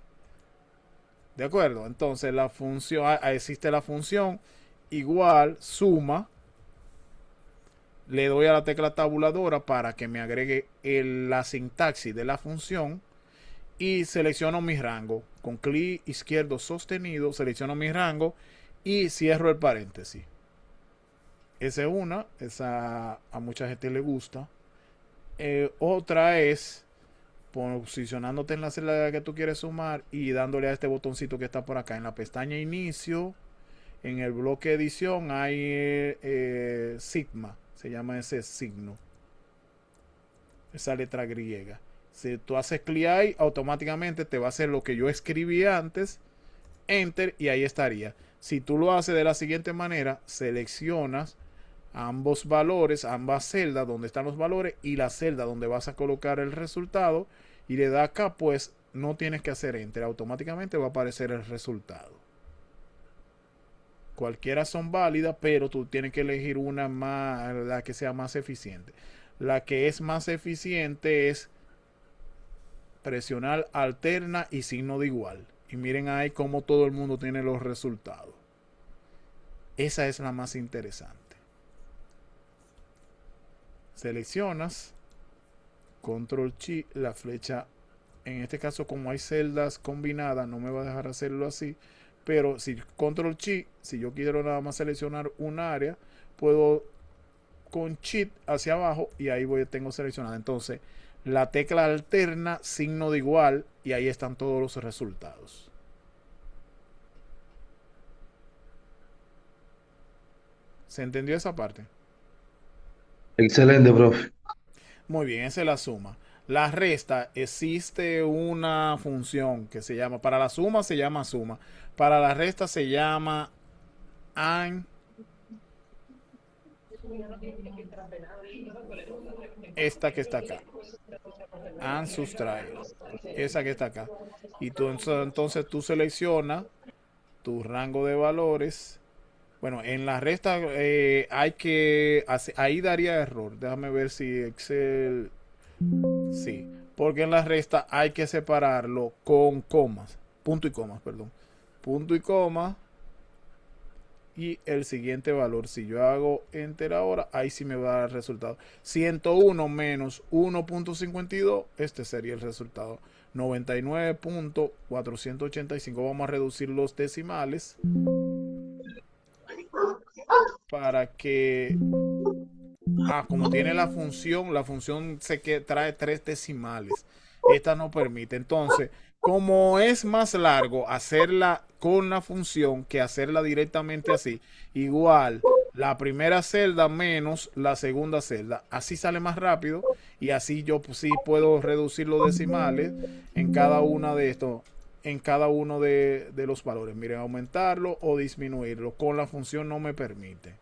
¿De acuerdo? Entonces la función, existe la función igual suma, le doy a la tecla tabuladora para que me agregue la sintaxis de la función y selecciono mi rango. Con clic izquierdo sostenido selecciono mi rango y cierro el paréntesis. Esa es una, esa a mucha gente le gusta. Otra es posicionándote en la celda que tú quieres sumar y dándole a este botoncito que está por acá en la pestaña inicio. En el bloque edición hay sigma, se llama ese signo, esa letra griega. Si tú haces clic ahí, automáticamente te va a hacer lo que yo escribí antes, enter, y ahí estaría. Si tú lo haces de la siguiente manera, seleccionas ambos valores, ambas celdas donde están los valores y la celda donde vas a colocar el resultado y le das acá, pues no tienes que hacer enter, automáticamente va a aparecer el resultado. Cualquiera son válidas, pero tú tienes que elegir una más, la que sea más eficiente. La que es más eficiente es presionar alterna y signo de igual. Y miren ahí cómo todo el mundo tiene los resultados. Esa es la más interesante. Seleccionas, control Shift, la flecha. En este caso, como hay celdas combinadas, no me va a dejar hacerlo así. Pero si control Shift, si yo quiero nada más seleccionar un área, puedo con Shift hacia abajo y ahí tengo seleccionada. Entonces, la tecla alterna, signo de igual, y ahí están todos los resultados. ¿Se entendió esa parte? Excelente, profe. Muy bien, esa es la suma. La resta, existe una función que se llama, para la suma se llama suma, para la resta se llama esta que está acá. And subtrae. Esa que está acá. Y tú entonces tú seleccionas tu rango de valores. Bueno, en la resta hay que... Ahí daría error. Déjame ver si Excel... Sí. Porque en la resta hay que separarlo con comas. Punto y comas, perdón. Punto y coma. Y el siguiente valor. Si yo hago enter ahora, ahí sí me va a dar el resultado. 101 menos 1.52. Este sería el resultado. 99.485. Vamos a reducir los decimales. Para que... como tiene la función se que trae 3 decimales. Esta no permite. Entonces, como es más largo hacerla con la función que hacerla directamente así, igual la primera celda menos la segunda celda. Así sale más rápido y así yo pues, sí puedo reducir los decimales en cada una de estos, en cada uno de los valores. Miren, aumentarlo o disminuirlo. Con la función no me permite.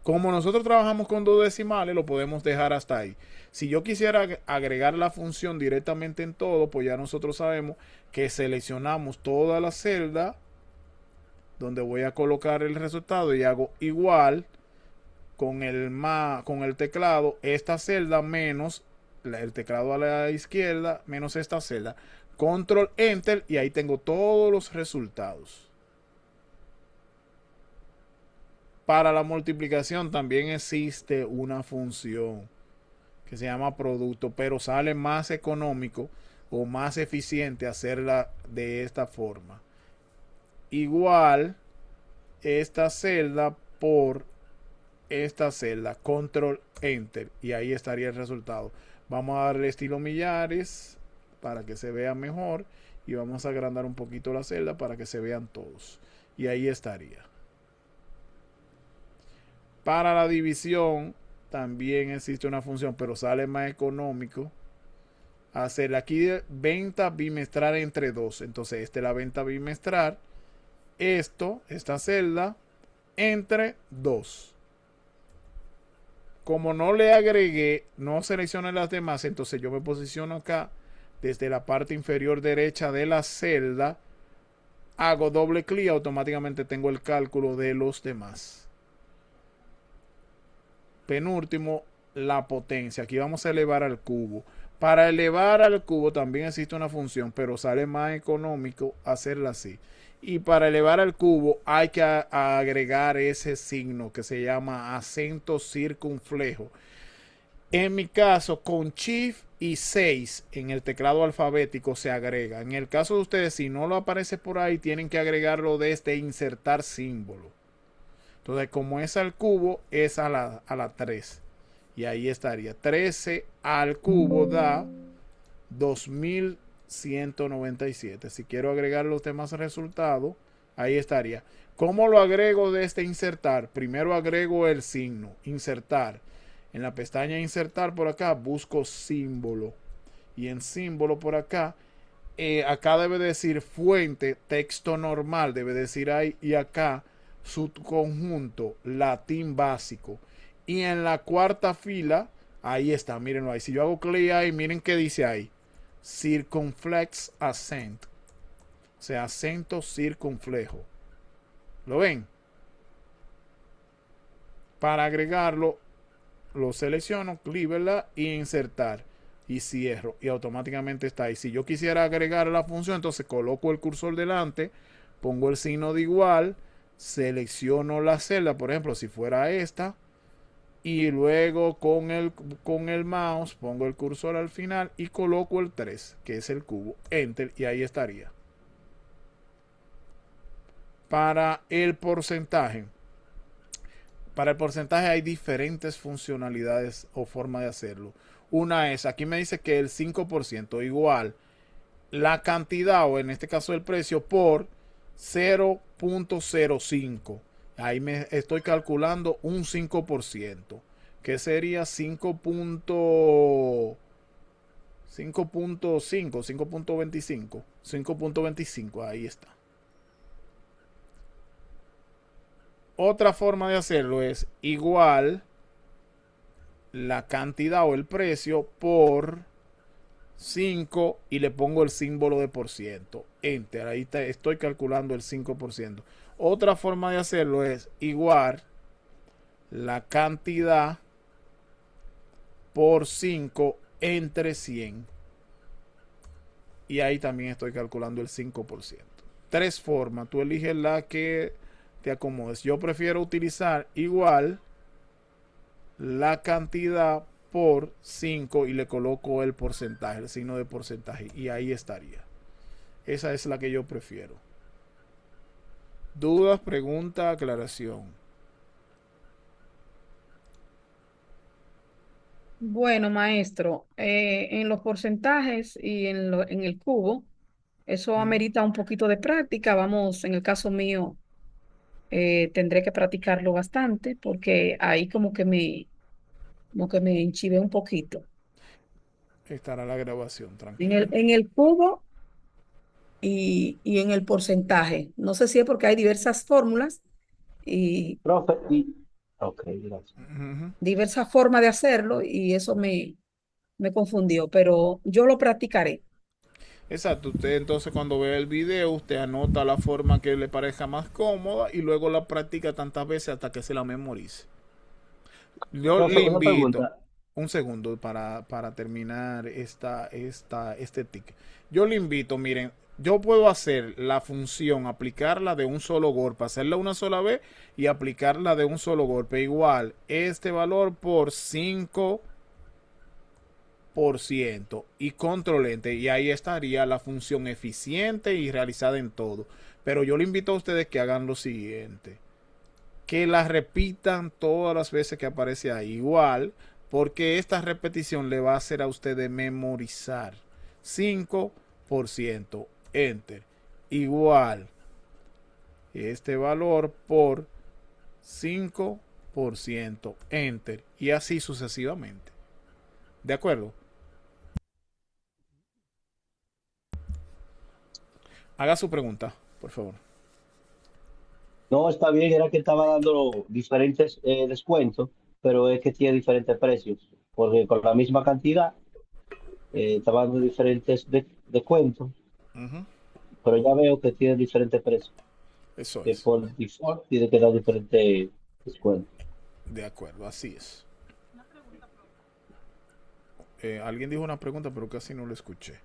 Como nosotros trabajamos con 2 decimales, lo podemos dejar hasta ahí. Si yo quisiera agregar la función directamente en todo, pues ya nosotros sabemos que seleccionamos toda la celda donde voy a colocar el resultado y hago igual con el teclado, esta celda menos el teclado a la izquierda menos esta celda. Control Enter y ahí tengo todos los resultados. Para la multiplicación también existe una función que se llama producto, pero sale más económico o más eficiente hacerla de esta forma. Igual esta celda por esta celda, control enter y ahí estaría el resultado. Vamos a darle estilo millares para que se vea mejor y vamos a agrandar un poquito la celda para que se vean todos y ahí estaría. Para la división también existe una función, pero sale más económico hacer aquí venta bimestral entre 2. Entonces esta es la venta bimestral. Esta celda entre 2. Como no le agregué, no seleccioné las demás, entonces yo me posiciono acá desde la parte inferior derecha de la celda. Hago doble clic, automáticamente tengo el cálculo de los demás. Penúltimo, la potencia. Aquí vamos a elevar al cubo. Para elevar al cubo también existe una función, pero sale más económico hacerla así. Y para elevar al cubo hay que agregar ese signo que se llama acento circunflejo. En mi caso, con Shift y 6 en el teclado alfabético se agrega. En el caso de ustedes, si no lo aparece por ahí, tienen que agregarlo desde insertar símbolo. Entonces, como es al cubo, es a la 3. Y ahí estaría. 13 al cubo da 2197. Si quiero agregar los demás resultados, ahí estaría. ¿Cómo lo agrego desde insertar? Primero agrego el signo, insertar. En la pestaña insertar por acá, busco símbolo. Y en símbolo por acá, acá debe decir fuente, texto normal, debe decir ahí. Y acá subconjunto latín básico y en la cuarta fila ahí está, mírenlo ahí. Si yo hago clic ahí, miren qué dice ahí, circunflex accent, o sea, acento circunflejo. ¿Lo ven? Para agregarlo lo selecciono, clic, ¿verdad? Y insertar y cierro y automáticamente está ahí. Si yo quisiera agregar la función, entonces coloco el cursor delante, pongo el signo de igual, selecciono la celda, por ejemplo, si fuera esta, y luego con el mouse pongo el cursor al final y coloco el 3, que es el cubo, enter, y ahí estaría. Para el porcentaje hay diferentes funcionalidades o formas de hacerlo. Una es, aquí me dice que el 5% igual la cantidad, o en este caso el precio, por 0.05. Ahí me estoy calculando un 5%, que sería 5.25, 5.25. Ahí está. Otra forma de hacerlo es igual la cantidad o el precio por 5 y le pongo el símbolo de por ciento. Enter. Ahí estoy calculando el 5%. Otra forma de hacerlo es igual la cantidad por 5 entre 100. Y ahí también estoy calculando el 5%. Tres formas. Tú eliges la que te acomodes. Yo prefiero utilizar igual la cantidad por 5 y le coloco el porcentaje, el signo de porcentaje. Y ahí estaría. Esa es la que yo prefiero. ¿Dudas, pregunta, aclaración? Bueno, maestro, en los porcentajes y en el cubo, eso amerita un poquito de práctica. Vamos, en el caso mío, tendré que practicarlo bastante porque ahí como que me enchivé un poquito. Estará la grabación, En tranquilo. en el cubo y en el porcentaje. No sé si es porque hay diversas fórmulas y Profe, ok, gracias. diversas formas de hacerlo y eso me confundió, pero yo lo practicaré. Exacto, usted entonces cuando ve el video, usted anota la forma que le parezca más cómoda y luego la practica tantas veces hasta que se la memorice. Yo Profe, le una invito, pregunta. un segundo para terminar este tic. Yo le invito, miren, yo puedo hacer la función, aplicarla de un solo golpe, hacerla una sola vez y aplicarla de un solo golpe. Igual, este valor por 5% y control enter, y ahí estaría la función eficiente y realizada en todo. Pero yo le invito a ustedes que hagan lo siguiente, que la repitan todas las veces que aparece ahí, igual, porque esta repetición le va a hacer a ustedes memorizar. 5% enter, igual este valor por 5% enter, y así sucesivamente. ¿De acuerdo? Haga su pregunta, por favor. No, está bien, era que estaba dando diferentes descuentos, pero es que tiene diferentes precios, porque con la misma cantidad estaba dando diferentes descuentos, pero ya veo que tiene diferentes precios. Eso Que es. por default tiene que dar diferentes descuentos. De acuerdo, así es. Alguien dijo una pregunta, pero casi no lo escuché.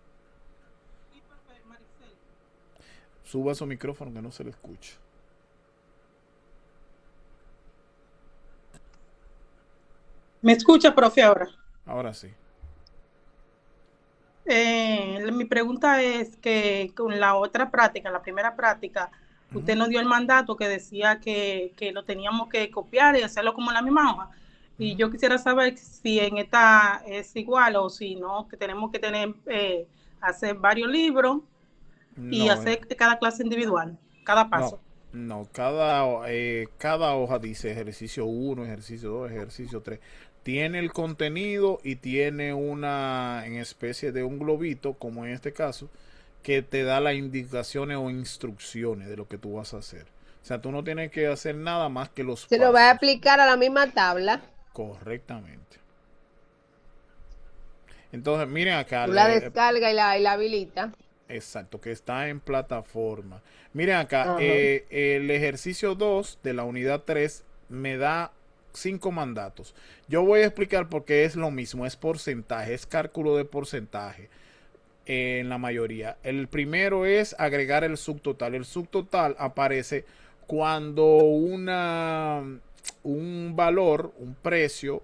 Suba su micrófono que no se le escucha. ¿Me escucha, profe, ahora? Ahora sí. Mi pregunta es que con la otra práctica, la primera práctica, usted nos dio el mandato que decía que lo teníamos que copiar y hacerlo como en la misma hoja. Y yo quisiera saber si en esta es igual o si no, que tenemos que hacer varios libros y hacer cada clase individual, cada paso. No, cada hoja dice ejercicio 1, ejercicio 2, ejercicio 3. Tiene el contenido y tiene una en especie de un globito, como en este caso, que te da las indicaciones o instrucciones de lo que tú vas a hacer. O sea, tú no tienes que hacer nada más que los Se lo va a aplicar a la misma tabla. Correctamente. Entonces, miren acá. Tú la descarga y la habilita. Exacto, que está en plataforma. Miren acá, el ejercicio 2 de la unidad 3 me da 5 mandatos. Yo voy a explicar por qué es lo mismo, es porcentaje, es cálculo de porcentaje en la mayoría. El primero es agregar el subtotal. El subtotal aparece cuando un valor, un precio,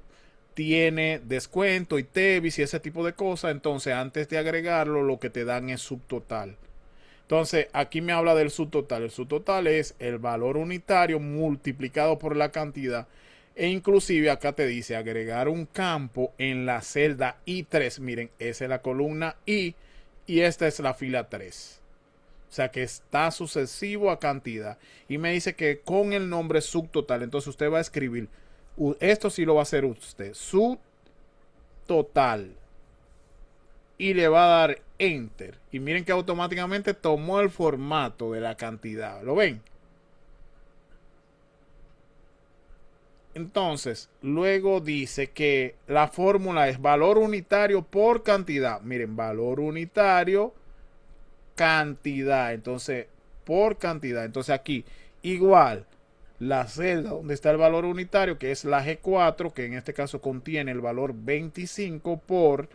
tiene descuento y TEBIS y ese tipo de cosas. Entonces, antes de agregarlo, lo que te dan es subtotal. Entonces, aquí me habla del subtotal. El subtotal es el valor unitario multiplicado por la cantidad. E inclusive acá te dice agregar un campo en la celda I3. Miren, esa es la columna I y esta es la fila 3. O sea que está sucesivo a cantidad. Y me dice que con el nombre subtotal. Entonces usted va a escribir. Esto sí lo va a hacer usted. Subtotal. Y le va a dar enter. Y miren que automáticamente tomó el formato de la cantidad. ¿Lo ven? Entonces, luego dice que la fórmula es valor unitario por cantidad. Miren, valor unitario, cantidad. Entonces, por cantidad. Entonces aquí, igual, la celda donde está el valor unitario, que es la G4, que en este caso contiene el valor 25 por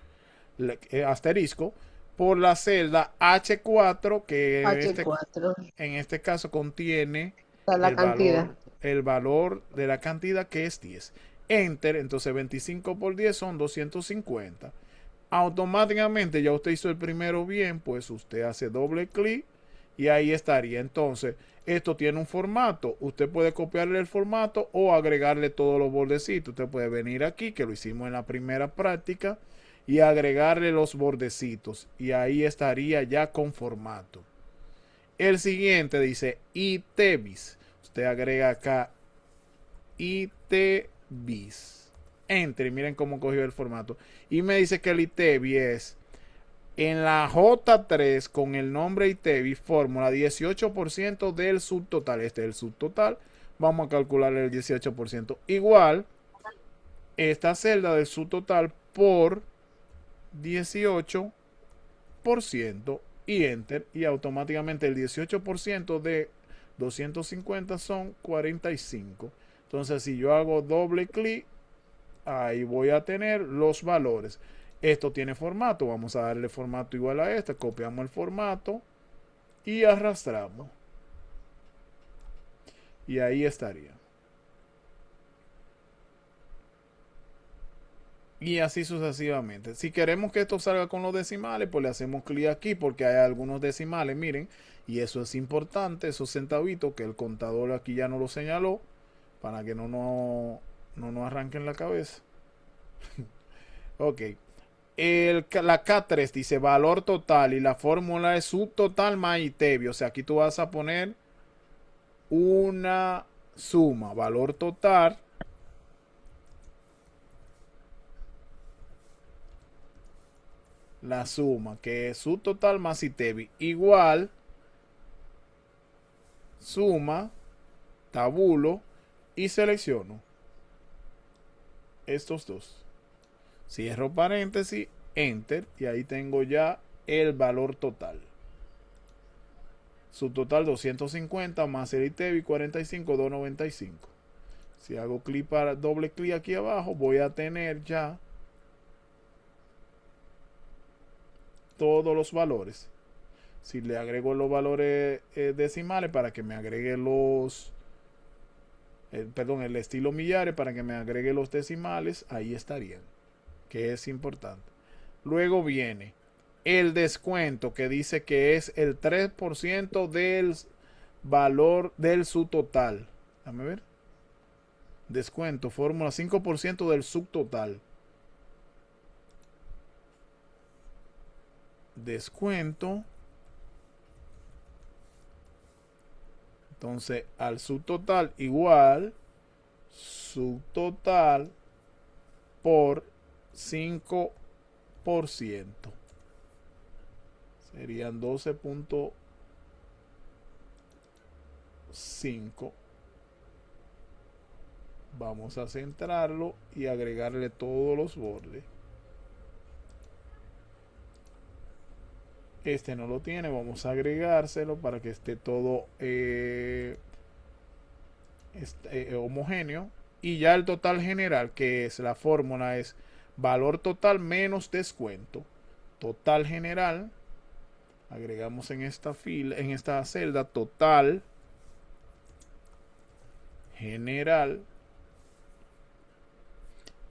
asterisco, por la celda H4, que H4. en este caso contiene La cantidad. el valor de la cantidad, que es 10. Enter, entonces 25 por 10 son 250. Automáticamente ya usted hizo el primero bien, pues usted hace doble clic y ahí estaría. Entonces, esto tiene un formato. Usted puede copiarle el formato o agregarle todos los bordecitos. Usted puede venir aquí, que lo hicimos en la primera práctica, y agregarle los bordecitos. Y ahí estaría ya con formato. El siguiente dice ITBIS. Usted agrega acá ITBIS. Enter. Y miren cómo cogió el formato. Y me dice que el ITBIS es en la J3 con el nombre ITBIS fórmula 18% del subtotal. Este es el subtotal. Vamos a calcularle el 18%. Igual esta celda del subtotal por 18% y enter, y automáticamente el 18% de 250 son 45. Entonces, si yo hago doble clic, ahí voy a tener los valores. Esto tiene formato. Vamos a darle formato igual a este. Copiamos el formato y arrastramos. Y ahí estaría. Y así sucesivamente. Si queremos que esto salga con los decimales, pues le hacemos clic aquí porque hay algunos decimales, miren. Y eso es importante, esos centavitos que el contador aquí ya no lo señaló, para que no nos arranquen la cabeza. Ok. La K3 dice valor total y la fórmula es subtotal más ITBIS. O sea, aquí tú vas a poner una suma, valor total, la suma, que es subtotal más ITBIS, igual suma, tabulo y selecciono estos dos. Cierro paréntesis, enter, y ahí tengo ya el valor total. Subtotal 250 más el ITBIS 45, 295. Si hago clic para doble clic aquí abajo, voy a tener ya todos los valores. Si le agrego los valores decimales para que me agregue los el estilo millares para que me agregue los decimales, ahí estarían, que es importante. Luego viene el descuento, que dice que es el 3% del valor del subtotal. Déjame ver. Descuento, fórmula 5% del subtotal. Descuento. Entonces, al subtotal igual subtotal por 5%. Serían 12.5. Vamos a centrarlo y agregarle todos los bordes. Este no lo tiene, vamos a agregárselo para que esté todo homogéneo. Y ya el total general, que es la fórmula, es valor total menos descuento. Total general, agregamos en esta fila, en esta celda, total general,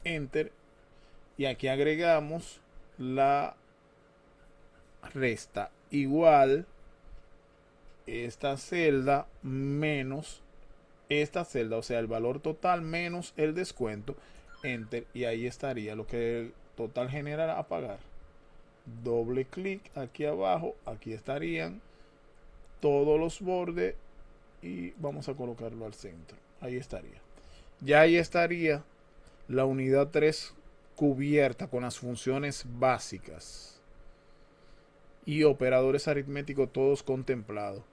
enter, y aquí agregamos la resta igual esta celda menos esta celda, o sea, el valor total menos el descuento, enter, y ahí estaría lo que el total general a pagar. Doble clic aquí abajo, aquí estarían todos los bordes y vamos a colocarlo al centro. Ahí estaría. Ya ahí estaría la unidad 3 cubierta con las funciones básicas y operadores aritméticos todos contemplados,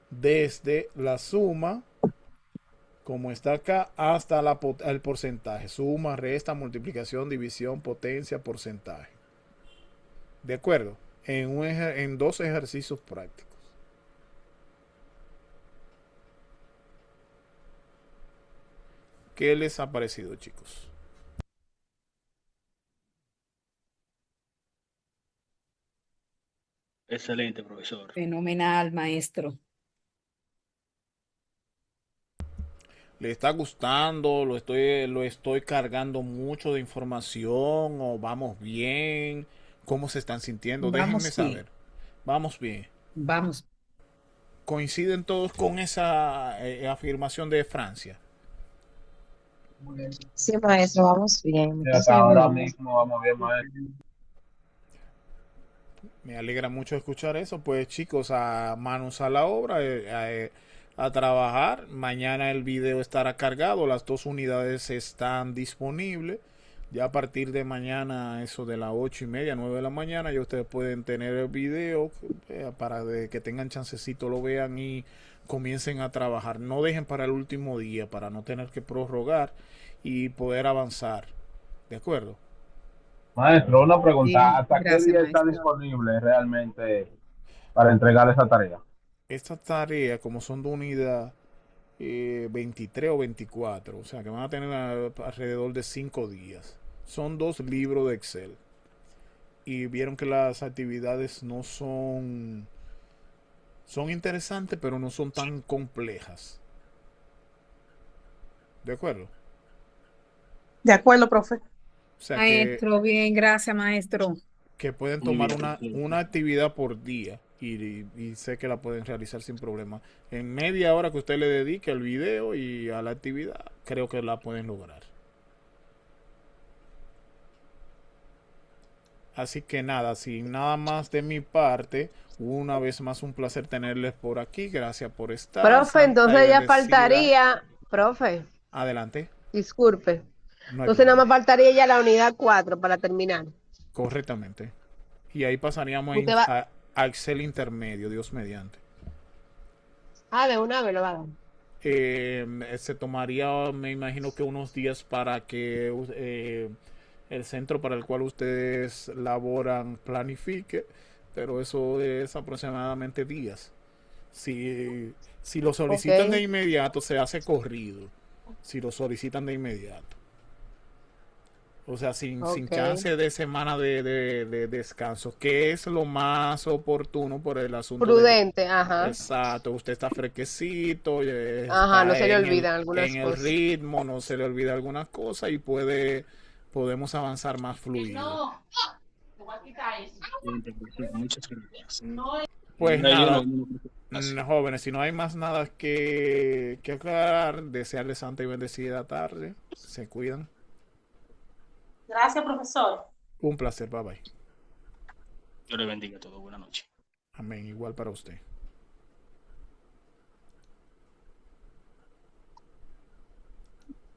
desde la suma como está acá, hasta el porcentaje. Suma, resta, multiplicación, división, potencia, porcentaje. ¿De acuerdo? En 2 ejercicios prácticos. ¿Qué les ha parecido, chicos? Excelente, profesor. Fenomenal, maestro. ¿Le está gustando? ¿Lo estoy cargando mucho de información? ¿O vamos bien? ¿Cómo se están sintiendo? Vamos Déjenme bien. saber. Vamos bien. Vamos. ¿Coinciden todos con esa afirmación de Francia? Sí, maestro, vamos bien. Sí, hasta ahora mismo vamos bien, maestro. Me alegra mucho escuchar eso. Pues chicos, a manos a la obra, a trabajar. Mañana el video estará cargado, las 2 unidades están disponibles. Ya a partir de mañana, eso de las 8:30, 9 de la mañana, ya ustedes pueden tener el video para que tengan chancecito, lo vean y comiencen a trabajar. No dejen para el último día para no tener que prorrogar y poder avanzar. ¿De acuerdo? Maestro, una pregunta. Bien, ¿Hasta qué gracias, día está maestro. disponible realmente para entregar esa tarea? Esta tarea, como son de unidad 23 o 24, o sea que van a tener alrededor de 5 días. Son 2 libros de Excel. Y vieron que las actividades no son interesantes, pero no son tan complejas. ¿De acuerdo? De acuerdo, profe. O sea Maestro, bien, gracias, maestro. que pueden Muy tomar bien, una actividad por día y sé que la pueden realizar sin problema. En media hora que usted le dedique al video y a la actividad, creo que la pueden lograr. Así que nada, sin nada más de mi parte, una vez más un placer tenerles por aquí. Gracias por estar. Profe, Santa y entonces ya bendecida. faltaría, profe, Adelante. disculpe. No hay Entonces nada problema. más faltaría ya la unidad 4 para terminar. Correctamente. Y ahí pasaríamos Usted va, a Excel intermedio, Dios mediante. de una vez lo va a dar. Se tomaría, me imagino que unos días para que el centro para el cual ustedes laboran planifique, pero eso es aproximadamente días. Si lo solicitan de Ok. inmediato, se hace corrido. Si lo solicitan de inmediato. O sea, sin Ok. chance de semana de descanso, que es lo más oportuno por el asunto de que, Prudente, ajá. exacto, usted está fresquecito, Ajá, no está se le olvidan algunas en el cosas. ritmo, no se le olvida algunas cosas y podemos avanzar más fluido. excelente, profesor. Muchas gracias. Pues No hay nada, uno, gracias. jóvenes, si no hay más nada que aclarar, desearles santa y bendecida tarde. Se cuidan. Gracias, profesor. Un placer, bye bye. Dios le bendiga a todos. Buenas noches. Amén, igual para usted.